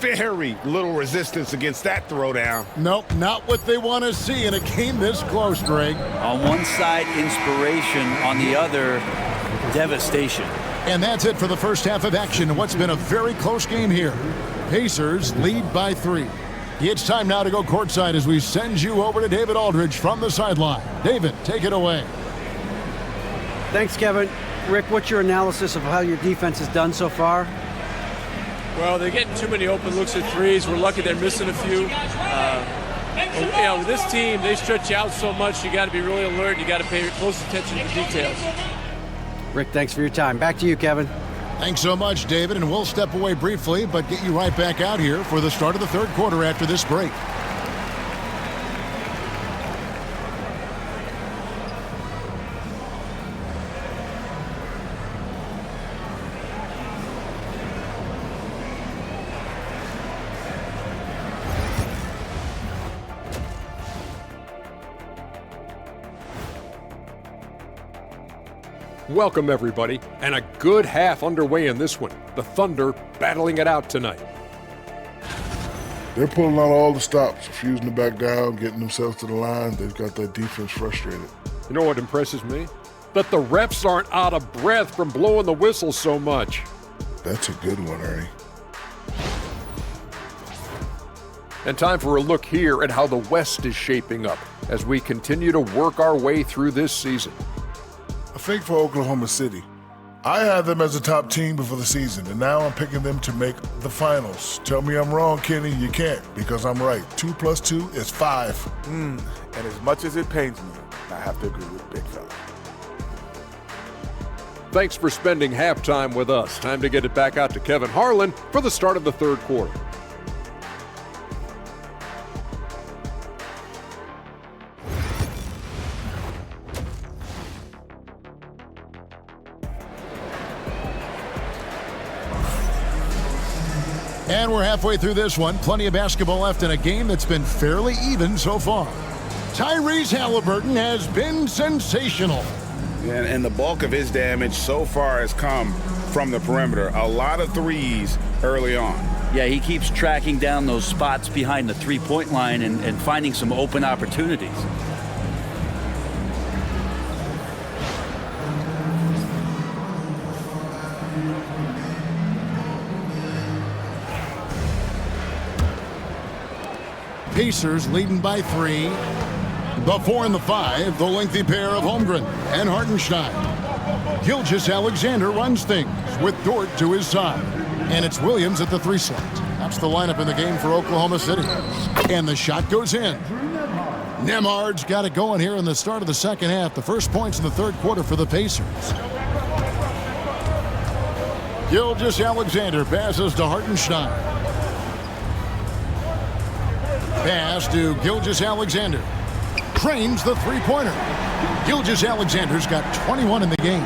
Very little resistance against that throwdown. Nope, not what they want to see in a game this close, Greg. On one side, inspiration. On the other, devastation. And that's it for the first half of action in what's been a very close game here. Pacers lead by 3. It's time now to go courtside as we send you over to David Aldridge from the sideline. David, take it away. Thanks, Kevin. Rick, what's your analysis of how your defense has done so far? Well, they're getting too many open looks at threes. We're lucky they're missing a few. With this team, they stretch you out so much, you got to be really alert. You got to pay close attention to the details. Rick, thanks for your time. Back to you, Kevin. Thanks so much, David, and we'll step away briefly, but get you right back out here for the start of the third quarter after this break. Welcome, everybody, and a good half underway in this one. The Thunder battling it out tonight. They're pulling out all the stops, refusing to back down, getting themselves to the line. They've got that defense frustrated. You know what impresses me? That the refs aren't out of breath from blowing the whistle so much. That's a good one, Ernie. And time for a look here at how the West is shaping up as we continue to work our way through this season. I think for Oklahoma City, I had them as a top team before the season, and now I'm picking them to make the finals. Tell me I'm wrong, Kenny. You can't, because I'm right. 2 + 2 is 5. And as much as it pains me, I have to agree with Big Fella. Thanks for spending halftime with us. Time to get it back out to Kevin Harlan for the start of the third quarter. And we're halfway through this one. Plenty of basketball left in a game that's been fairly even so far. Tyrese Halliburton has been sensational. And the bulk of his damage so far has come from the perimeter. A lot of threes early on. Yeah, he keeps tracking down those spots behind the three-point line and finding some open opportunities. Pacers leading by 3. The 4 and the 5, the lengthy pair of Holmgren and Hartenstein. Gilgeous-Alexander runs things with Dort to his side. And it's Williams at the 3 slot. That's the lineup in the game for Oklahoma City. And the shot goes in. Nembhard's got it going here in the start of the second half. The first points in the third quarter for the Pacers. Gilgeous-Alexander passes to Hartenstein. Pass to Gilgeous-Alexander. Trains the three-pointer. Gilgeous-Alexander's got 21 in the game.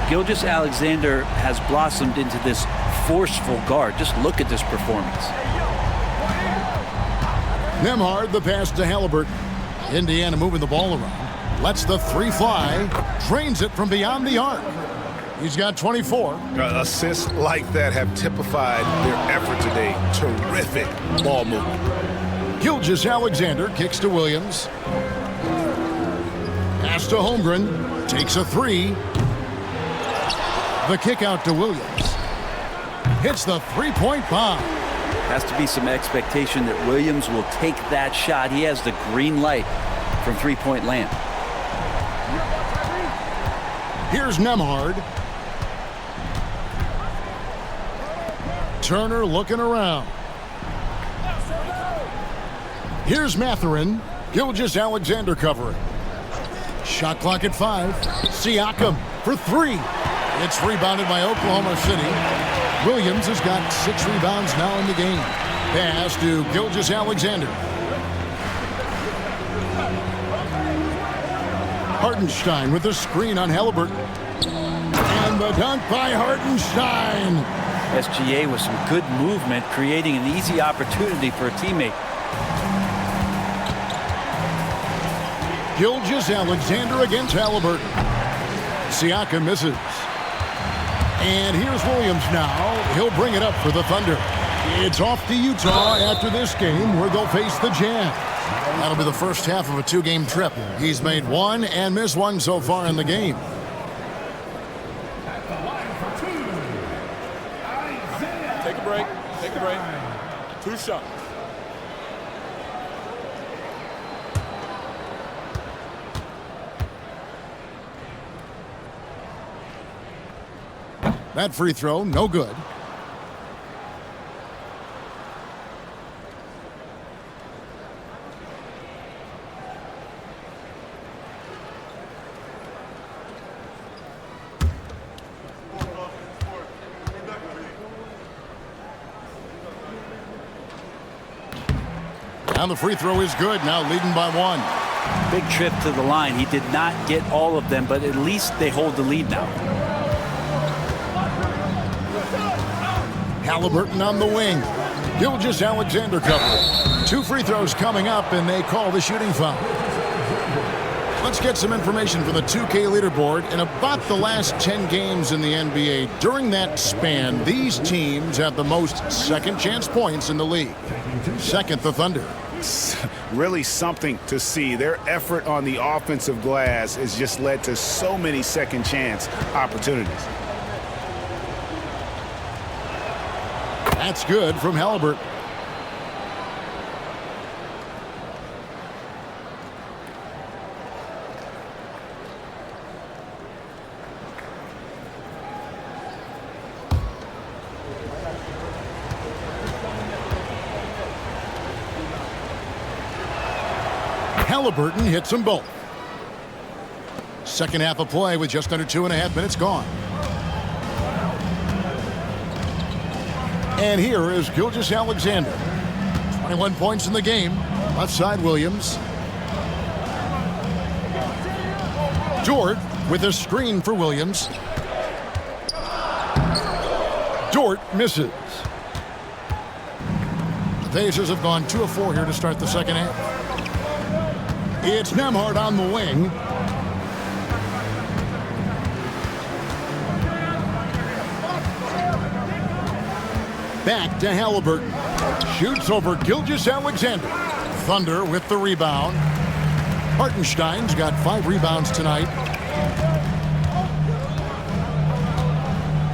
Gilgeous-Alexander has blossomed into this forceful guard. Just look at this performance. Nembhard, the pass to Halliburton. Indiana moving the ball around. Lets the 3 fly. Trains it from beyond the arc. He's got 24. Assists like that have typified their effort today. Terrific ball movement. Gilgeous-Alexander kicks to Williams. Pass to Holmgren. Takes a 3. The kick out to Williams. Hits the three-point bomb. Has to be some expectation that Williams will take that shot. He has the green light from three-point land. Here's Nembhard. Turner looking around. Here's Mathurin. Gilgeous-Alexander covering. Shot clock at 5. Siakam for 3. It's rebounded by Oklahoma City. Williams has got 6 rebounds now in the game. Pass to Gilgeous-Alexander. Hartenstein with the screen on Halliburton. And the dunk by Hartenstein. SGA with some good movement, creating an easy opportunity for a teammate. Gilgeous-Alexander against Halliburton. Siakam misses. And here's Williams now. He'll bring it up for the Thunder. It's off to Utah after this game where they'll face the Jazz. That'll be the first half of a two-game trip. He's made one and missed one so far in the game. Take a break. Take a break. 2 shots. That free throw, no good. And the free throw is good, now leading by 1. Big trip to the line. He did not get all of them, but at least they hold the lead now. Halliburton on the wing. Gilgeous-Alexander cover. 2 free throws coming up, and they call the shooting foul. Let's get some information from the 2K leaderboard. In about the last 10 games in the NBA, during that span, these teams have the most second chance points in the league. Second, the Thunder. Really something to see. Their effort on the offensive glass has just led to so many second chance opportunities. That's good from Halliburton. Halliburton hits them both. Second half of play with just under 2.5 minutes gone. And here is Gilgeous-Alexander. 21 points in the game. Left side, Williams. Dort with a screen for Williams. Dort misses. The Pacers have gone 2 of 4 here to start the second half. It's Nembhard on the wing. Back to Halliburton. Shoots over Gilgeous-Alexander. Thunder with the rebound. Hartenstein's got 5 rebounds tonight.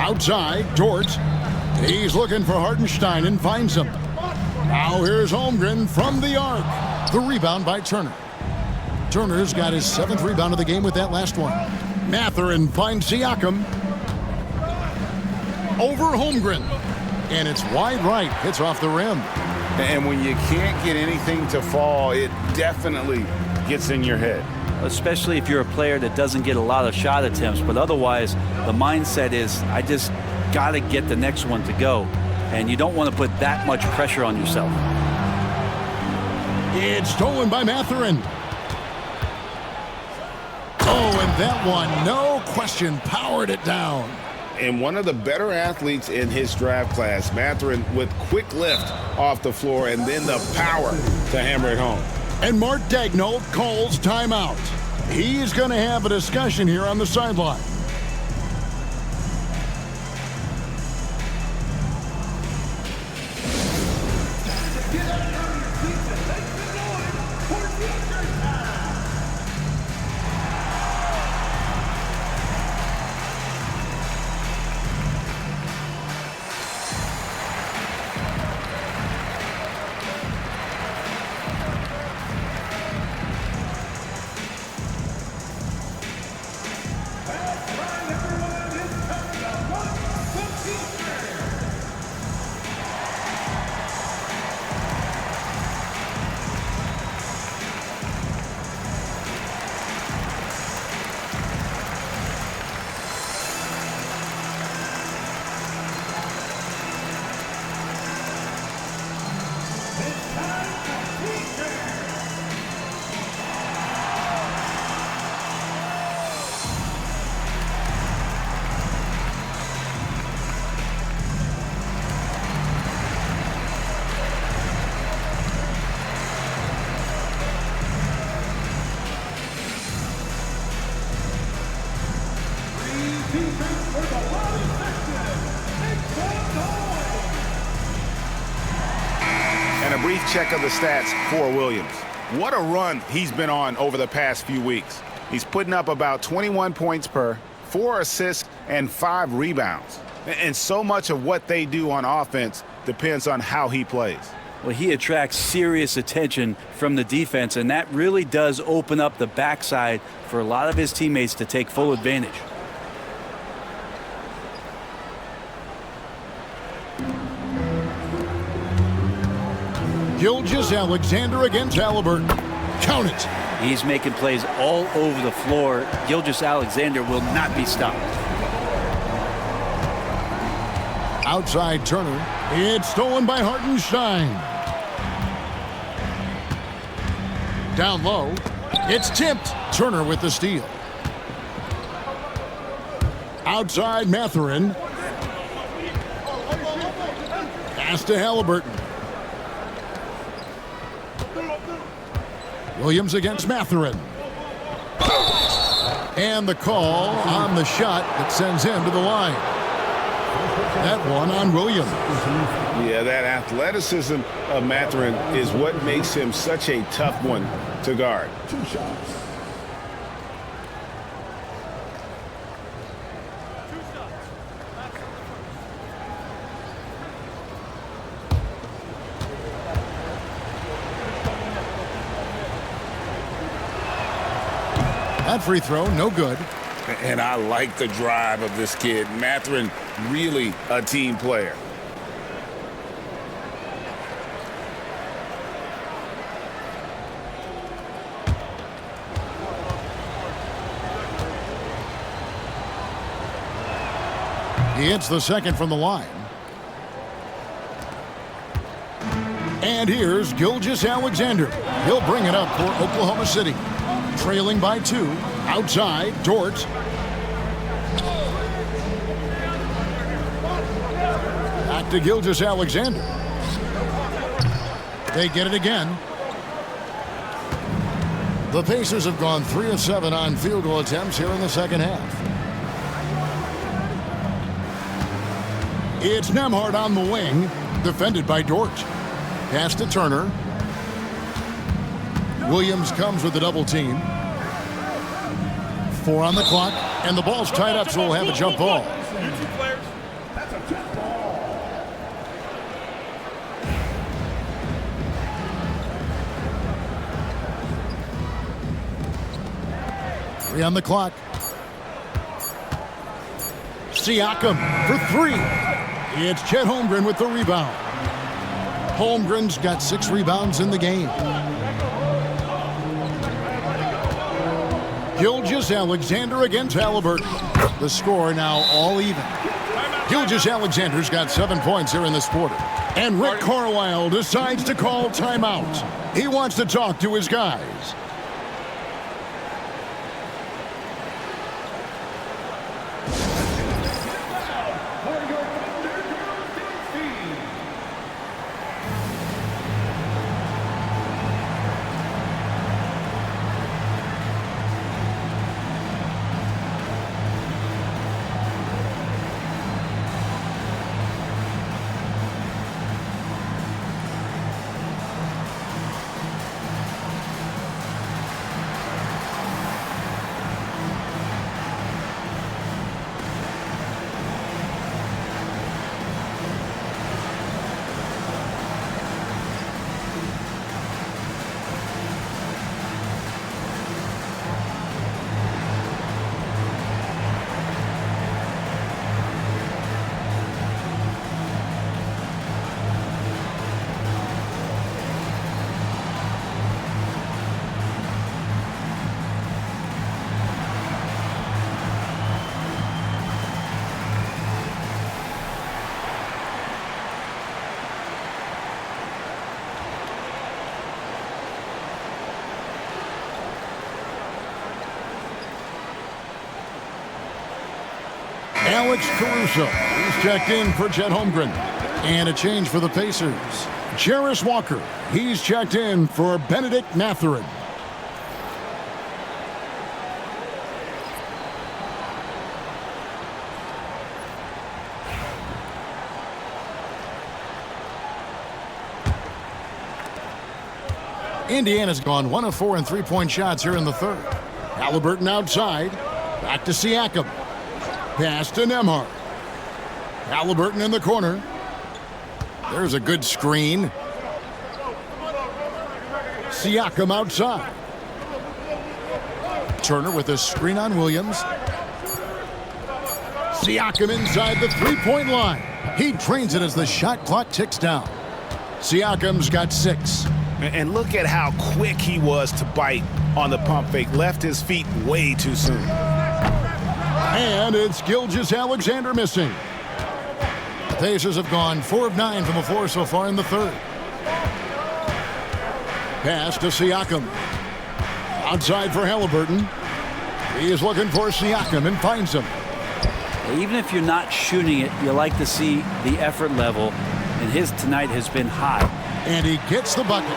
Outside, Dort. He's looking for Hartenstein and finds him. Now here's Holmgren from the arc. The rebound by Turner. Turner's got his 7th rebound of the game with that last one. Mathurin finds Siakam. Over Holmgren. And it's wide right. Hits off the rim. And when you can't get anything to fall, it definitely gets in your head. Especially if you're a player that doesn't get a lot of shot attempts. But otherwise, the mindset is, I just got to get the next one to go. And you don't want to put that much pressure on yourself. It's stolen by Mathurin. Oh, and that one, no question, powered it down. And one of the better athletes in his draft class, Mathurin, with quick lift off the floor and then the power to hammer it home. And Mark Daigneault calls timeout. He's going to have a discussion here on the sideline. brief check of the stats for Williams. What a run he's been on over the past few weeks. He's putting up about 21 points per, 4 assists, and 5 rebounds. And so much of what they do on offense depends on how he plays. Well, he attracts serious attention from the defense, and that really does open up the backside for a lot of his teammates to take full advantage. Gilgeous-Alexander against Halliburton. Count it. He's making plays all over the floor. Gilgeous-Alexander will not be stopped. Outside Turner. It's stolen by Hartenstein. Down low. It's tipped. Turner with the steal. Outside Mathurin. Pass to Halliburton. Williams against Mathurin. And the call on the shot that sends him to the line. That one on Williams. Yeah, that athleticism of Mathurin is what makes him such a tough one to guard. 2 shots. That free throw, no good. And I like the drive of this kid. Mathurin, really a team player. He hits the second from the line. And here's Gilgeous-Alexander. He'll bring it up for Oklahoma City. Trailing by 2. Outside, Dort. Back to Gilgeous-Alexander. They get it again. The Pacers have gone 3 of 7 on field goal attempts here in the second half. It's Nembhard on the wing, defended by Dort. Pass to Turner. Williams comes with the double team. 4 on the clock, and the ball's tied up, so we'll have a jump ball. That's a jump ball. Three on the clock. Siakam for 3. It's Chet Holmgren with the rebound. Holmgren's got 6 rebounds in the game. Gilgeous-Alexander against Halliburton. The score now all even. Gilgeous-Alexander's got 7 points here in this quarter. And Rick Carlisle decides to call timeout. He wants to talk to his guys. Alex Caruso is checked in for Chet Holmgren. And a change for the Pacers. Jarris Walker, he's checked in for Benedict Mathurin. Indiana's gone 1 of 4 in three-point shots here in the third. Halliburton outside. Back to Siakam. Pass to Nembhard. Halliburton in the corner. There's a good screen. Siakam outside. Turner with a screen on Williams. Siakam inside the three-point line. He drains it as the shot clock ticks down. Siakam's got 6. And look at how quick he was to bite on the pump fake. Left his feet way too soon. And it's Gilgeous-Alexander missing. The Pacers have gone 4 of 9 from the floor so far in the third. Pass to Siakam. Outside for Halliburton. He is looking for Siakam and finds him. Even if you're not shooting it, you like to see the effort level, and his tonight has been high. And he gets the bucket.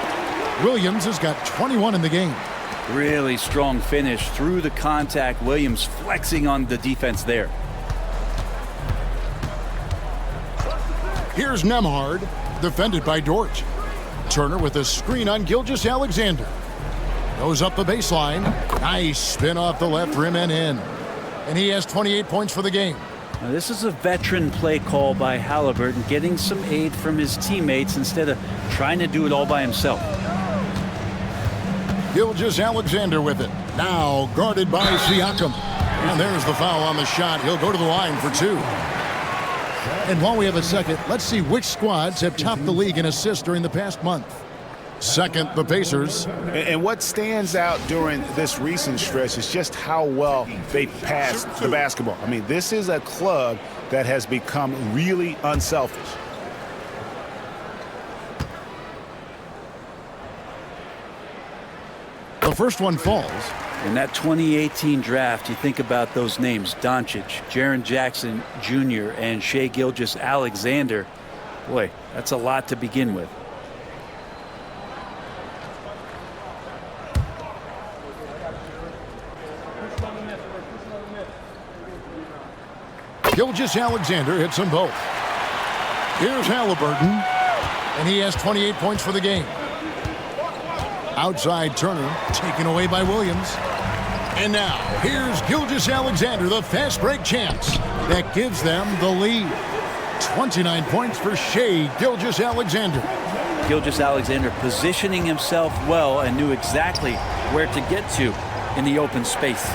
Williams has got 21 in the game. Really strong finish through the contact. Williams flexing on the defense there. Here's Nembhard, defended by Dort. Turner with a screen on Gilgeous-Alexander. Goes up the baseline. Nice spin off the left rim and in. And he has 28 points for the game. Now, this is a veteran play call by Halliburton, getting some aid from his teammates instead of trying to do it all by himself. Gilgeous-Alexander with it. Now guarded by Siakam. And there's the foul on the shot. He'll go to the line for 2. And while we have a second, let's see which squads have topped the league in assists during the past month. Second, the Pacers. And what stands out during this recent stretch is just how well they passed the basketball. I mean, this is a club that has become really unselfish. The first one falls. In that 2018 draft, you think about those names: Doncic, Jaren Jackson Jr., and Shai Gilgeous-Alexander. Boy, that's a lot to begin with. Gilgeous-Alexander hits them both. Here's Halliburton, and he has 28 points for the game. Outside Turner, taken away by Williams. And now, here's Gilgeous-Alexander, the fast break chance. That gives them the lead. 29 points for Shai Gilgeous-Alexander. Gilgeous-Alexander positioning himself well and knew exactly where to get to in the open space.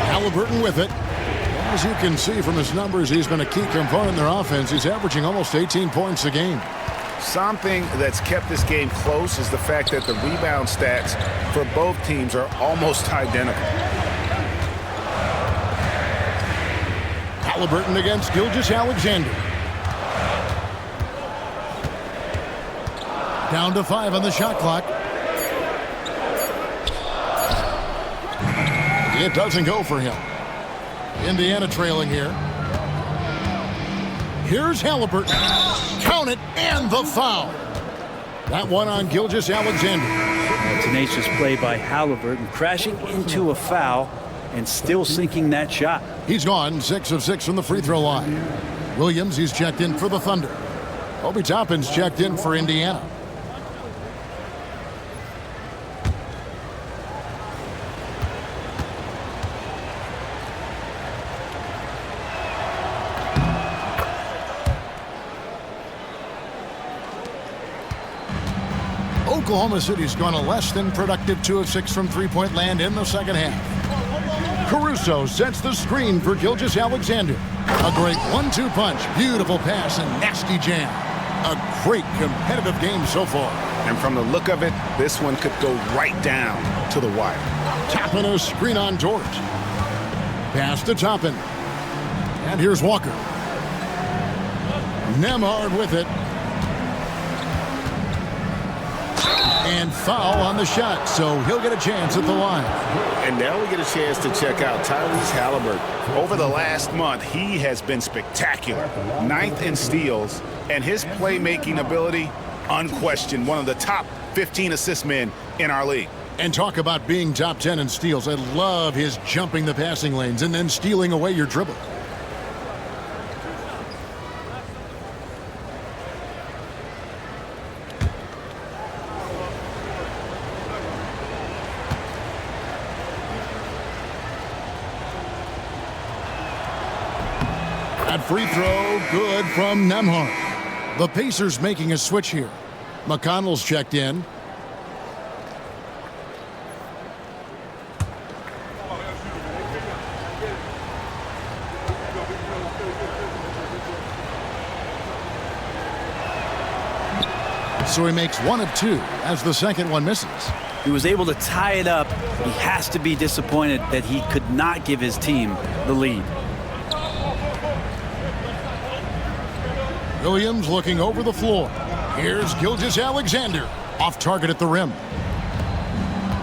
Halliburton with it. As you can see from his numbers, he's been a key component in their offense. He's averaging almost 18 points a game. Something that's kept this game close is the fact that the rebound stats for both teams are almost identical. Halliburton against Gilgeous-Alexander. Down to 5 on the shot clock. It doesn't go for him. Indiana trailing here. Here's Halliburton. Count it, and the foul. That one on Gilgeous-Alexander. Tenacious play by Halliburton, crashing into a foul and still sinking that shot. He's gone 6 of 6 from the free throw line. Williams, he's checked in for the Thunder. Obi Toppin's checked in for Indiana. Oklahoma City's gone a less than productive 2 of 6 from three-point land in the second half. Caruso sets the screen for Gilgeous-Alexander. A great 1-2 punch, beautiful pass, and nasty jam. A great competitive game so far. And from the look of it, this one could go right down to the wire. Toppin a screen on Dort. Pass to Toppin. And here's Walker. Nembhard with it. And foul on the shot, so he'll get a chance at the line. And now we get a chance to check out Tyrese Halliburton. Over the last month, he has been spectacular. 9th in steals, and his playmaking ability, unquestioned, one of the top 15 assist men in our league. And talk about being top 10 in steals. I love his jumping the passing lanes and then stealing away your dribble. That free throw good from Nembhard. The Pacers making a switch here. McConnell's checked in. So he makes 1 of 2 as the second one misses. He was able to tie it up. He has to be disappointed that he could not give his team the lead. Williams looking over the floor. Here's Gilgeous-Alexander. Off target at the rim.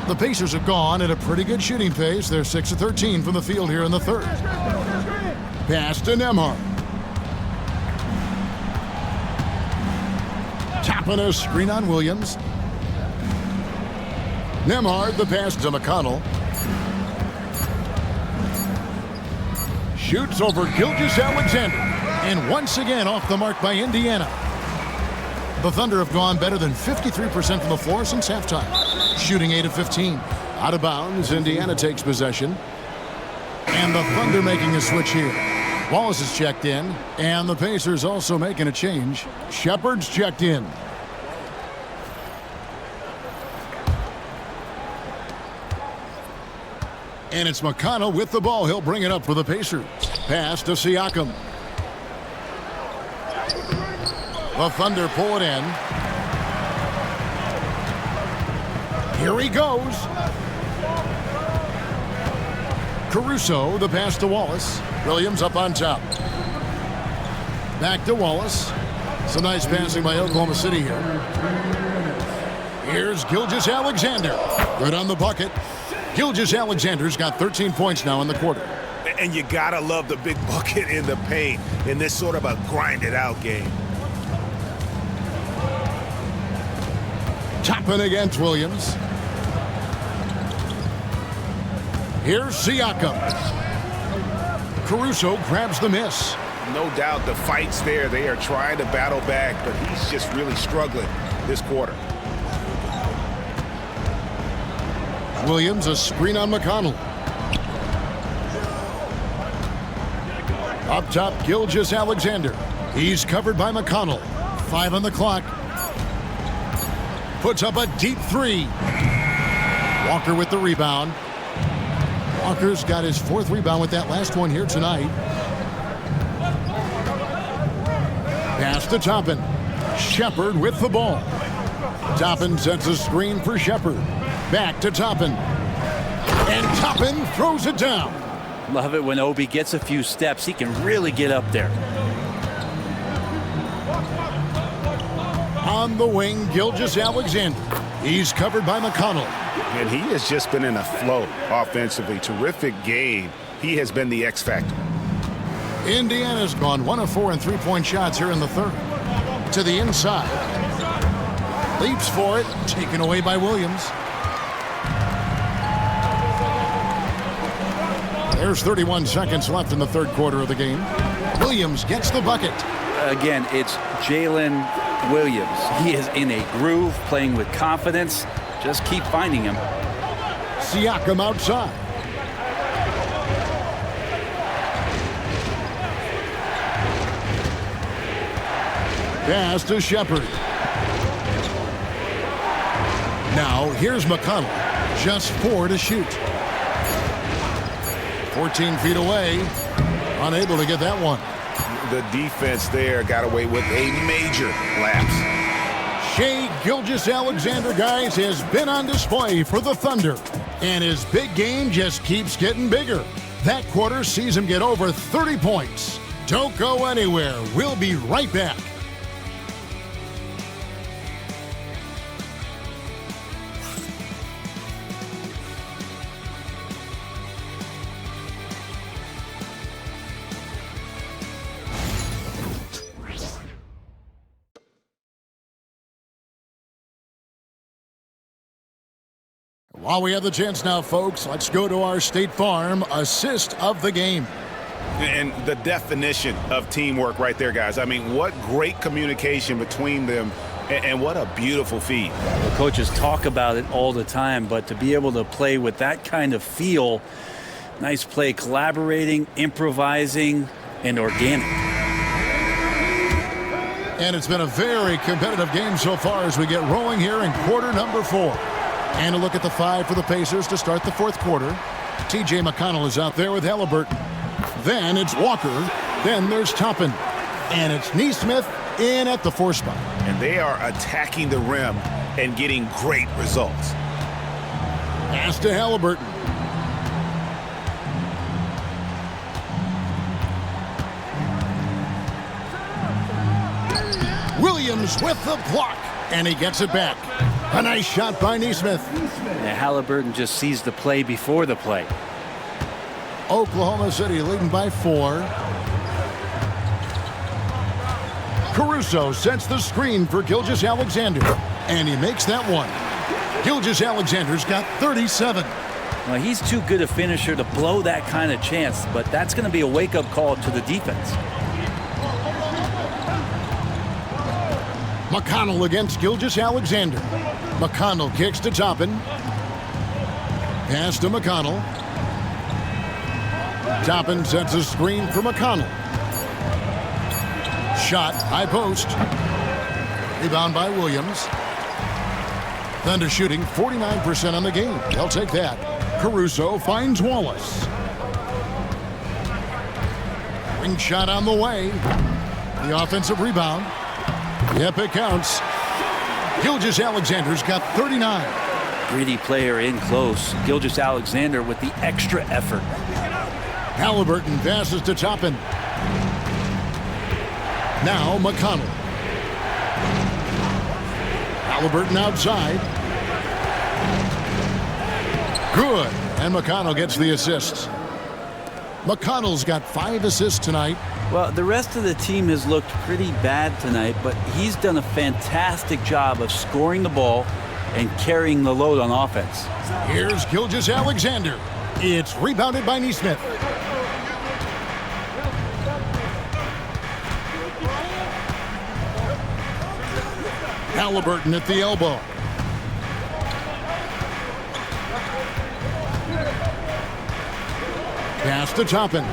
The Pacers have gone at a pretty good shooting pace. They're 6 of 13 from the field here in the third. Pass to Nembhard. Tapping a screen on Williams. Nembhard, the pass to McConnell. Shoots over Gilgeous-Alexander. And once again off the mark by Indiana. The Thunder have gone better than 53% from the floor since halftime. Shooting 8 of 15. Out of bounds, Indiana takes possession. And the Thunder making a switch here. Wallace is checked in. And the Pacers also making a change. Shepard's checked in. And it's McConnell with the ball. He'll bring it up for the Pacers. Pass to Siakam. The Thunder pull it in. Here he goes. Caruso, the pass to Wallace. Williams up on top. Back to Wallace. Some nice passing by Oklahoma City here. Here's Gilgeous-Alexander. Good on the bucket. Gilgeous-Alexander's got 13 points now in the quarter. And you gotta love the big bucket in the paint in this sort of a grinded-out game. Topping against Williams. Here's Siakam. Caruso grabs the miss. No doubt the fight's there. They are trying to battle back, but he's just really struggling this quarter. Williams, a screen on McConnell. Up top, Gilgeous-Alexander. He's covered by McConnell. 5 on the clock. Puts up a deep 3. Walker with the rebound. Walker's got his 4th rebound with that last one here tonight. Pass to Toppin. Shepard with the ball. Toppin sets a screen for Shepard. Back to Toppin. And Toppin throws it down. Love it when Obi gets a few steps. He can really get up there. On the wing, Gilgeous-Alexander. He's covered by McConnell. And he has just been in a flow offensively. Terrific game. He has been the X factor. Indiana's gone 1 of 4 in three-point shots here in the third. To the inside. Leaps for it. Taken away by Williams. There's 31 seconds left in the third quarter of the game. Williams gets the bucket. Again, it's Jalen Williams. He is in a groove, playing with confidence. Just keep finding him. Siakam outside. Pass to Shepard. Now here's McConnell. Just 4 to shoot. 14 feet away. Unable to get that one. The defense there got away with a major lapse. Shai Gilgeous-Alexander, guys, has been on display for the Thunder. And his big game just keeps getting bigger. That quarter sees him get over 30 points. Don't go anywhere. We'll be right back. While we have the chance now, folks, let's go to our State Farm assist of the game. And the definition of teamwork right there, guys. I mean, what great communication between them, and what a beautiful feed. The coaches talk about it all the time, but to be able to play with that kind of feel, nice play, collaborating, improvising, and organic. And it's been a very competitive game so far as we get rolling here in quarter number 4. And a look at the 5 for the Pacers to start the fourth quarter. T.J. McConnell is out there with Halliburton. Then it's Walker. Then there's Toppin. And it's Nesmith in at the 4 spot. And they are attacking the rim and getting great results. Pass to Halliburton. Williams with the block, and he gets it back. A nice shot by Nesmith. Yeah, Halliburton just sees the play before the play. Oklahoma City leading by 4. Caruso sets the screen for Gilgeous-Alexander, and he makes that one. Gilgeous-Alexander's got 37. Well, he's too good a finisher to blow that kind of chance, but that's going to be a wake-up call to the defense. McConnell against Gilgeous-Alexander. McConnell kicks to Toppin. Pass to McConnell. Toppin sets a screen for McConnell. Shot, high post. Rebound by Williams. Thunder shooting 49% on the game. They'll take that. Caruso finds Wallace. Ring shot on the way. The offensive rebound. Yep, it counts. Gilgeous-Alexander's got 39. Gritty player in close. Gilgeous-Alexander with the extra effort. Halliburton passes to Toppin. Now McConnell. Halliburton outside. Good. And McConnell gets the assist. McConnell's got 5 assists tonight. Well, the rest of the team has looked pretty bad tonight, but he's done a fantastic job of scoring the ball and carrying the load on offense. Here's Gilgeous-Alexander. It's rebounded by Nesmith. Halliburton at the elbow. Pass to Toppin.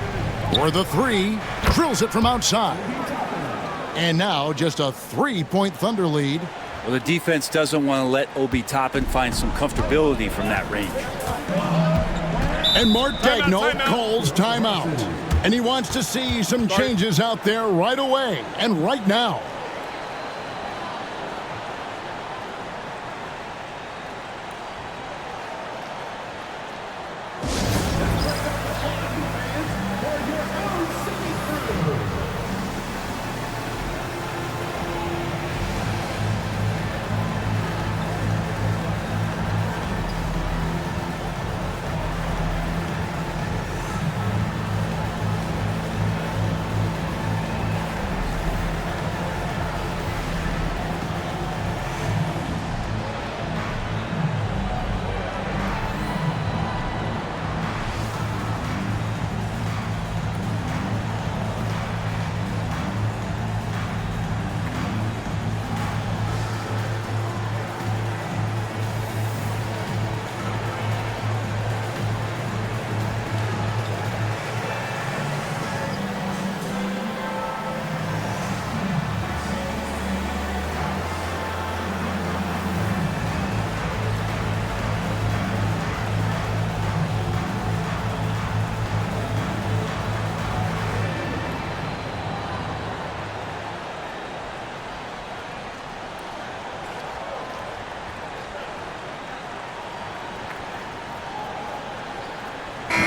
For the 3. Drills it from outside. And now just a 3-point Thunder lead. Well, the defense doesn't want to let Obi Toppin find some comfortability from that range. And Mark Daigneault calls timeout. And he wants to see some changes out there right away and right now.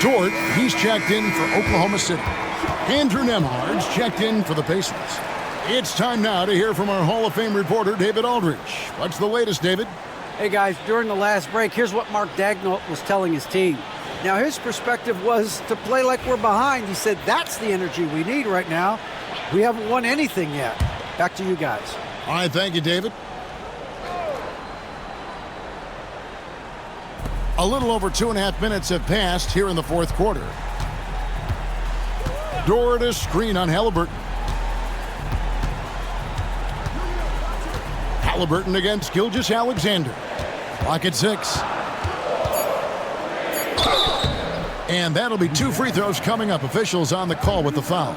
Dort, he's checked in for Oklahoma City. Andrew Nembhard's checked in for the Pacers. It's time now to hear from our Hall of Fame reporter, David Aldridge. What's the latest, David? Hey, guys, during the last break, here's what Mark Daigneault was telling his team. Now, his perspective was to play like we're behind. He said, that's the energy we need right now. We haven't won anything yet. Back to you guys. All right, thank you, David. A little over 2.5 minutes have passed here in the fourth quarter. Dort a screen on Halliburton. Halliburton against Gilgeous-Alexander. Clock at 6. And that'll be 2 free throws coming up. Officials on the call with the foul.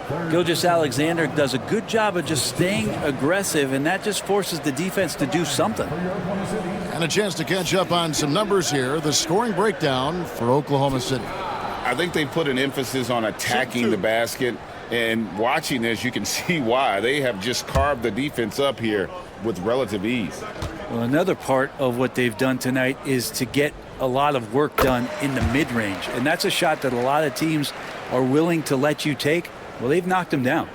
Gilgeous-Alexander does a good job of just staying aggressive, and that just forces the defense to do something. And a chance to catch up on some numbers here. The scoring breakdown for Oklahoma City. I think they put an emphasis on attacking the basket, and watching this, you can see why. They have just carved the defense up here with relative ease. Well, another part of what they've done tonight is to get a lot of work done in the mid-range, and that's a shot that a lot of teams are willing to let you take. Well, they've knocked him down.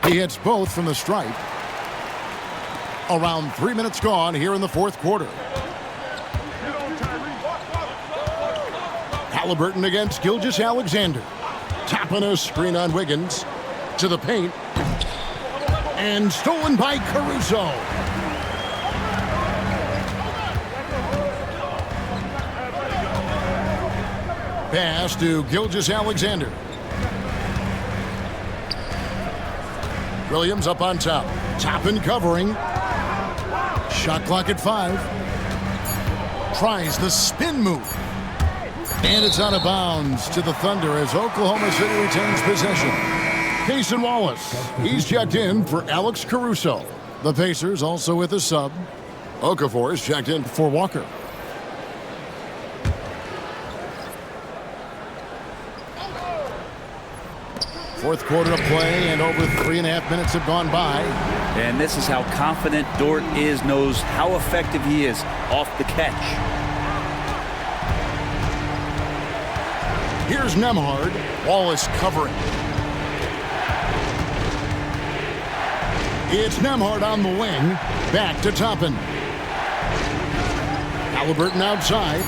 He hits both from the stripe. Around 3 minutes gone here in the fourth quarter. Halliburton against Gilgeous-Alexander. Tapping a screen on Wiggins. To the paint. And stolen by Caruso. Pass to Gilgeous-Alexander. Williams up on top. Toppin covering. Shot clock at 5. Tries the spin move. And it's out of bounds to the Thunder as Oklahoma City retains possession. Payson Wallace, he's checked in for Alex Caruso. The Pacers also with a sub. Okafor is checked in for Walker. Fourth quarter of play, and over 3.5 minutes have gone by. And this is how confident Dort is, knows how effective he is off the catch. Here's Nembhard. Wallace covering. It's Nembhard on the wing. Back to Toppin. Halliburton outside.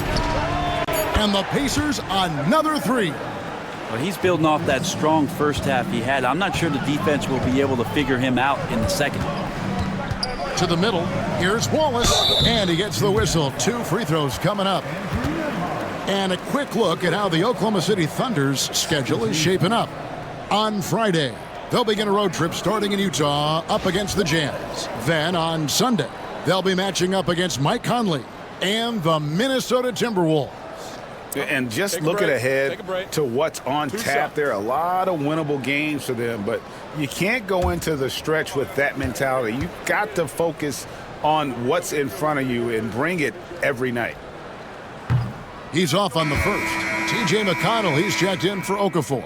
And the Pacers another three. Well, he's building off that strong first half he had. I'm not sure the defense will be able to figure him out in the second. To the middle. Here's Wallace. And he gets the whistle. 2 free throws coming up. And a quick look at how the Oklahoma City Thunder's schedule is shaping up. On Friday, they'll begin a road trip starting in Utah up against the Jazz. Then on Sunday, they'll be matching up against Mike Conley and the Minnesota Timberwolves. And just looking ahead to what's on tap, there are a lot of winnable games for them, but you can't go into the stretch with that mentality. You've got to focus on what's in front of you and bring it every night. He's off on the first. T.J. McConnell, he's checked in for Okafor.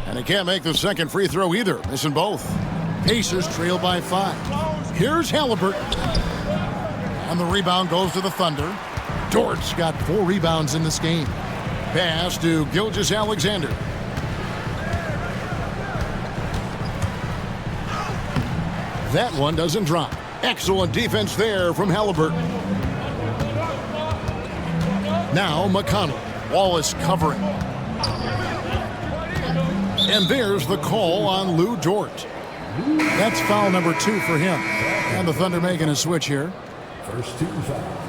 And he can't make the second free throw either, missing both. Pacers trail by 5. Here's Halliburton. And the rebound goes to the Thunder. Dort's got 4 rebounds in this game. Pass to Gilgeous-Alexander. That one doesn't drop. Excellent defense there from Halliburton. Now McConnell. Wallace covering. And there's the call on Lou Dort. That's foul number 2 for him. And the Thunder making a switch here. First team foul.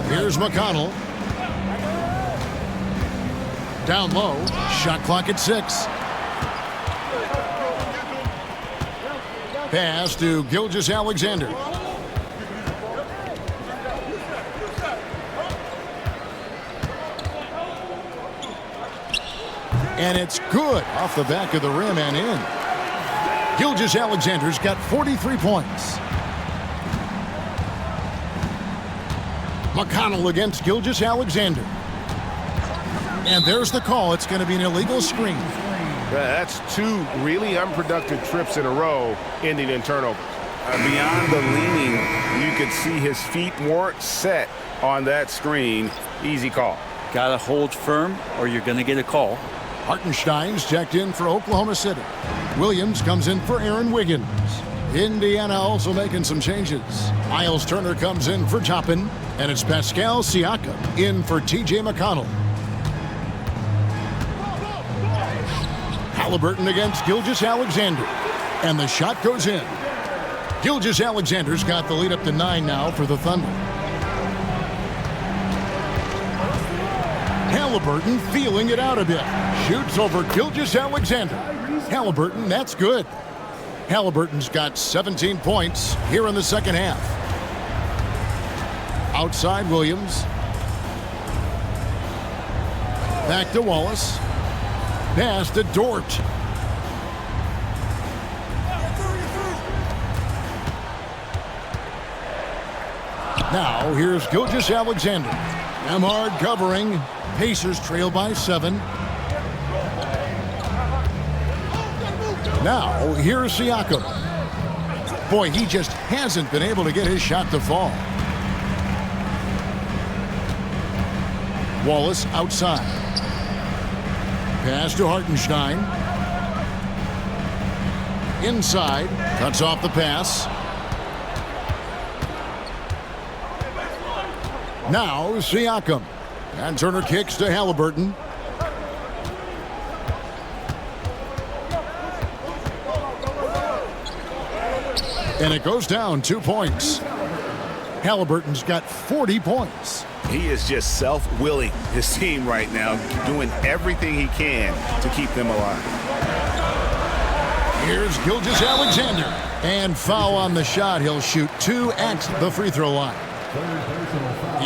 Here's McConnell. Down low. Shot clock at 6. Pass to Gilgeous-Alexander. And it's good off the back of the rim and in. Gilgeous-Alexander's got 43 points. McConnell against Gilgeous-Alexander. And there's the call. It's going to be an illegal screen. That's 2 really unproductive trips in a row, ending in turnover. Beyond the leaning, you could see his feet weren't set on that screen. Easy call. Got to hold firm or you're going to get a call. Hartenstein's checked in for Oklahoma City. Williams comes in for Aaron Wiggins. Indiana also making some changes. Miles Turner comes in for Toppin. And it's Pascal Siakam in for T.J. McConnell. Halliburton against Gilgeous-Alexander. And the shot goes in. Gilgeous-Alexander's got the lead up to 9 now for the Thunder. Halliburton feeling it out a bit. Shoots over Gilgeous-Alexander. Halliburton, that's good. Halliburton's got 17 points here in the second half. Outside Williams. Back to Wallace. Pass to Dort. Now here's Gilgeous-Alexander. Nemhard covering. Pacers trail by 7. Now here's Siakam. Boy, he just hasn't been able to get his shot to fall. Wallace outside. Pass to Hartenstein. Inside. Cuts off the pass. Now Siakam. And Turner kicks to Halliburton. And it goes down 2 points. Halliburton's got 40 points. He is just self-willing his team right now, doing everything he can to keep them alive. Here's Gilgeous-Alexander. And foul on the shot. He'll shoot 2 at the free throw line.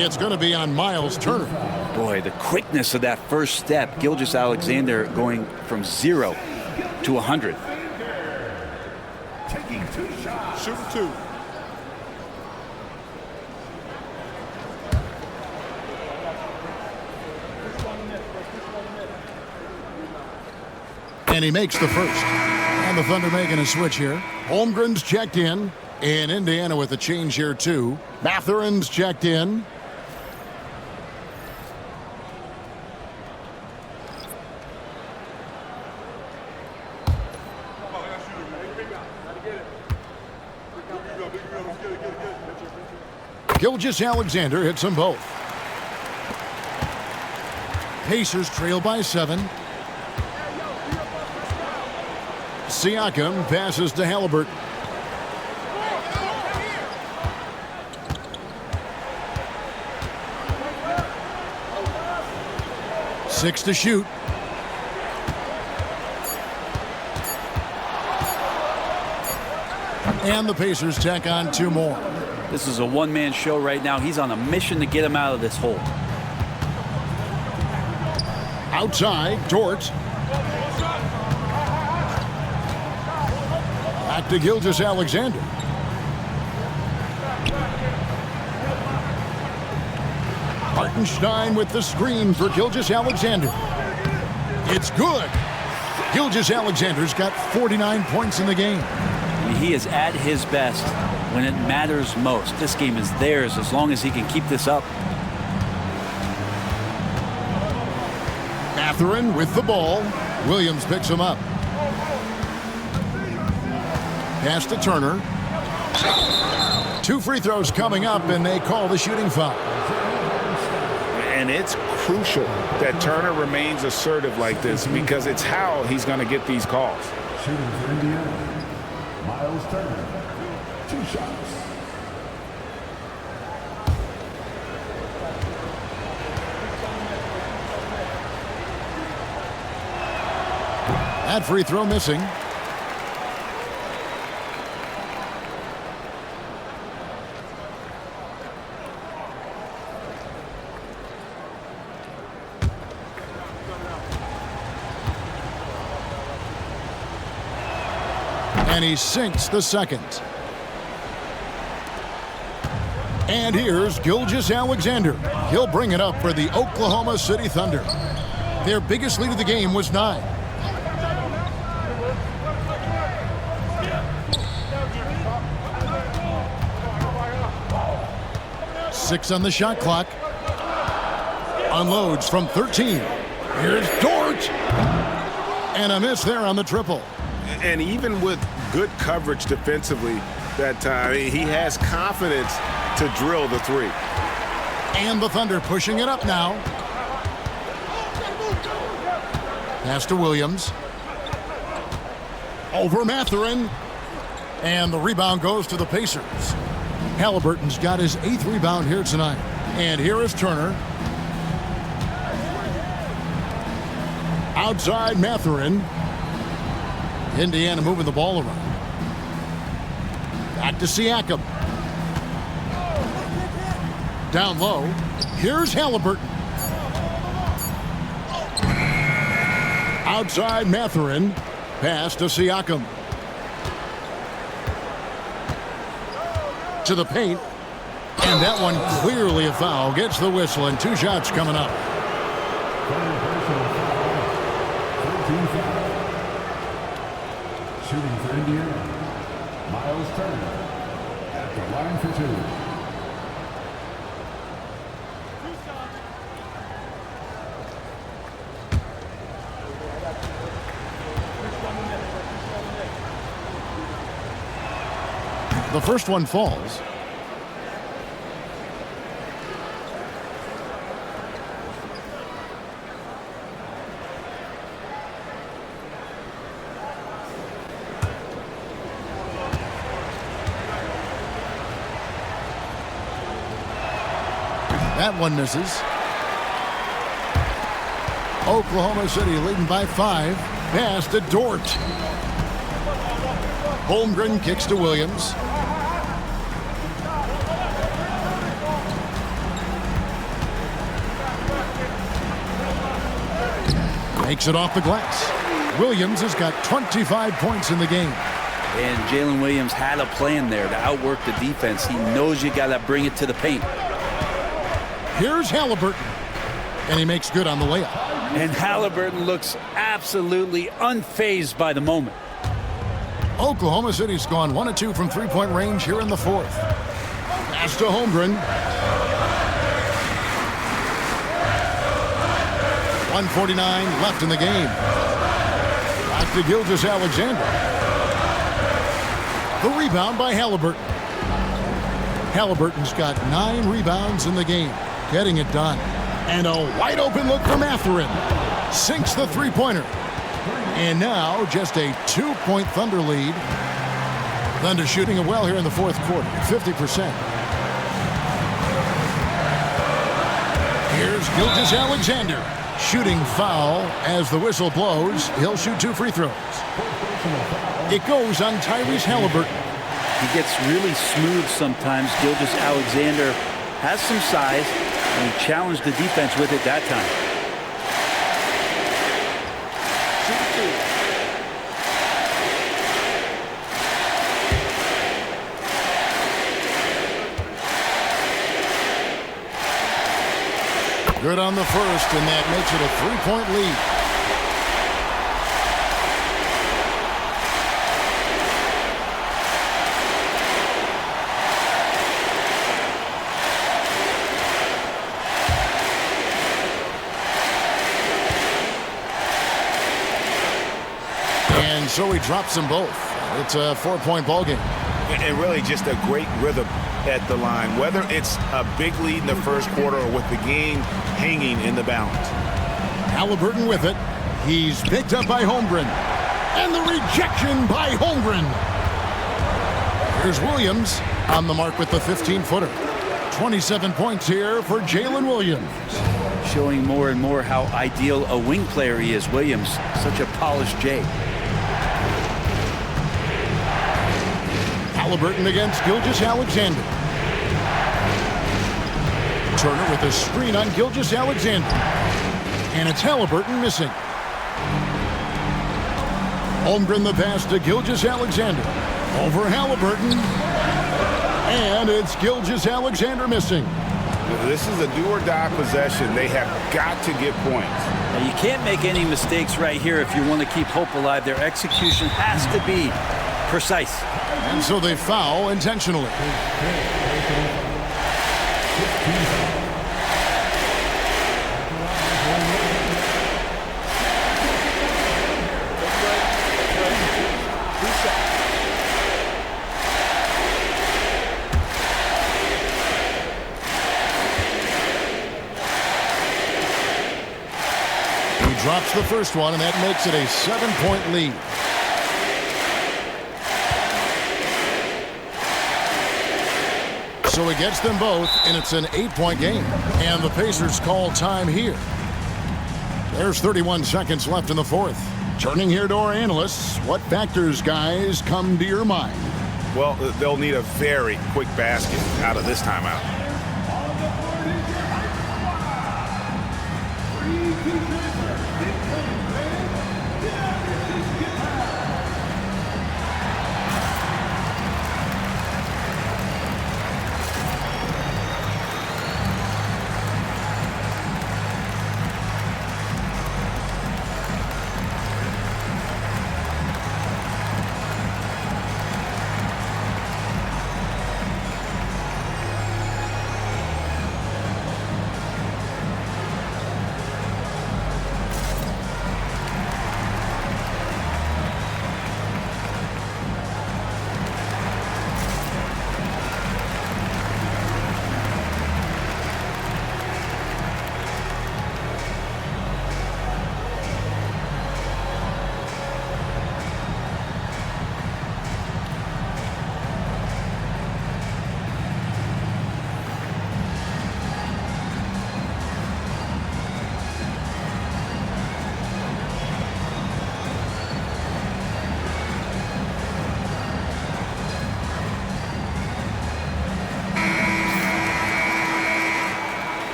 It's going to be on Miles Turner. Boy, the quickness of that first step. Gilgeous-Alexander going from 0 to 100. Taking 2 shots. Shooting 2. And he makes the first. And the Thunder making a switch here. Holmgren's checked in. And Indiana with a change here too. Mathurin's checked in. Gilgeous-Alexander hits them both. Pacers trail by 7. Siakam passes to Halliburton. Six to shoot. And the Pacers tack on 2 more. This is a one-man show right now. He's on a mission to get him out of this hole. Outside, Dort. Back to Gilgeous-Alexander. Hartenstein with the screen for Gilgeous-Alexander. It's good. Gilgeous-Alexander's got 49 points in the game. He is at his best when it matters most. This game is theirs as long as he can keep this up. Mathurin with the ball. Williams picks him up. Pass to Turner. 2 free throws coming up, and they call the shooting foul. And it's crucial that Turner remains assertive like this because it's how he's going to get these calls. Shooting for Indiana. Miles Turner. 2 shots. That free throw missing. And he sinks the second. And here's Gilgeous-Alexander. He'll bring it up for the Oklahoma City Thunder. Their biggest lead of the game was 9. Six on the shot clock. Unloads from 13. Here's Dort. And a miss there on the triple. And even with good coverage defensively that time, he has confidence to drill the 3. And the Thunder pushing it up now. Pass to Williams. Over Mathurin. And the rebound goes to the Pacers. Halliburton's got his 8th rebound here tonight. And here is Turner. Outside Mathurin. Indiana moving the ball around. Back to Siakam. Down low. Here's Halliburton. Outside Mathurin. Pass to Siakam. To the paint. And that one clearly a foul. Gets the whistle and 2 shots coming up. Shooting for Indiana, Miles Turner at the line for 2. The first one falls. That one misses. Oklahoma City leading by 5. Pass to Dort. Holmgren kicks to Williams. Makes it off the glass. Williams has got 25 points in the game. And Jalen Williams had a plan there to outwork the defense. He knows you got to bring it to the paint. Here's Halliburton. And he makes good on the layup. And Halliburton looks absolutely unfazed by the moment. Oklahoma City's gone 1 of 2 from three-point range here in the 4th. Pass to Holmgren. 1:49 left in the game. Back to Gilgeous-Alexander. The rebound by Halliburton. Halliburton's got 9 rebounds in the game. Getting it done. And a wide open look for Mathurin. Sinks the three-pointer. And now just a 2-point Thunder lead. Thunder shooting it well here in the 4th quarter. 50%. Here's Gilgeous-Alexander. Shooting foul as the whistle blows. He'll shoot 2 free throws. It goes on Tyrese Halliburton. He gets really smooth sometimes. Gilgeous-Alexander has some size, and he challenged the defense with it that time. Good on the first, and that makes it a 3-point lead. And so he drops them both. It's a 4-point ball game. And really just a great rhythm at the line, whether it's a big lead in the first quarter or with the game hanging in the balance. Halliburton with it. He's picked up by Holmgren. And the rejection by Holmgren. Here's Williams on the mark with the 15-footer. 27 points here for Jalen Williams. Showing more and more how ideal a wing player he is. Williams, such a polished J. Halliburton against Gilgeous-Alexander. Turner with a screen on Gilgeous-Alexander. And it's Halliburton missing. Holmgren the pass to Gilgeous-Alexander. Over Halliburton. And it's Gilgeous-Alexander missing. This is a do-or-die possession. They have got to get points. Now, you can't make any mistakes right here if you want to keep hope alive. Their execution has to be precise. And so they foul intentionally. drops the first one, and that makes it a 7-point lead. So he gets them both, and it's an 8-point game. And the Pacers call time here. There's 31 seconds left in the fourth. Turning here to our analysts, what factors, guys, come to your mind? Well, they'll need a very quick basket out of this timeout.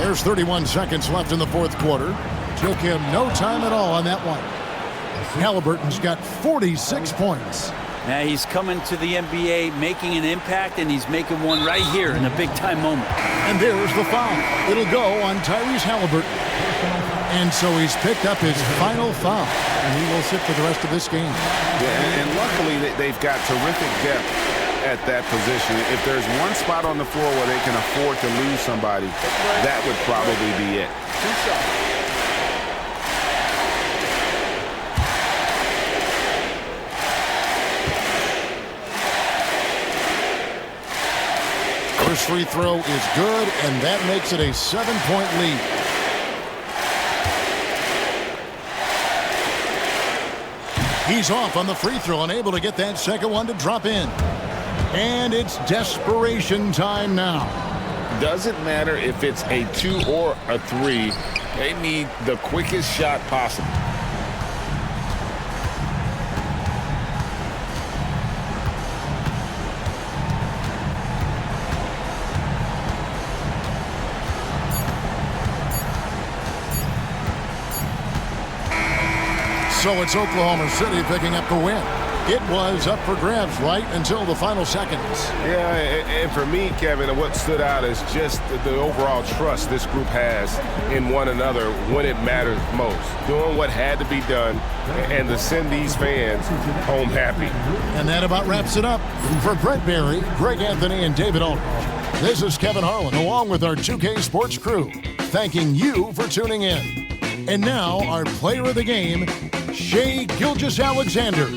There's 31 seconds left in the fourth quarter. Took him no time at all on that one. Halliburton's got 46 points. Now he's coming to the NBA, making an impact, and he's making one right here in a big-time moment. And there's the foul. It'll go on Tyrese Halliburton. And so he's picked up his final foul, and he will sit for the rest of this game. Yeah, and luckily they've got terrific depth at that position. If there's one spot on the floor where they can afford to lose somebody, that would probably be it. First free throw is good, and that makes it a 7-point lead. He's off on the free throw, unable to get that second one to drop in. And it's desperation time now. Doesn't matter if it's a 2 or a 3. They need the quickest shot possible. So it's Oklahoma City picking up the win. It was up for grabs right until the final seconds. Yeah, and for me, Kevin, what stood out is just the overall trust this group has in one another when it matters most. Doing what had to be done and to send these fans home happy. And that about wraps it up. For Brett Barry, Greg Anthony, and David Aldridge, this is Kevin Harlan along with our 2K Sports crew, thanking you for tuning in. And now our player of the game, Shai Gilgeous-Alexander.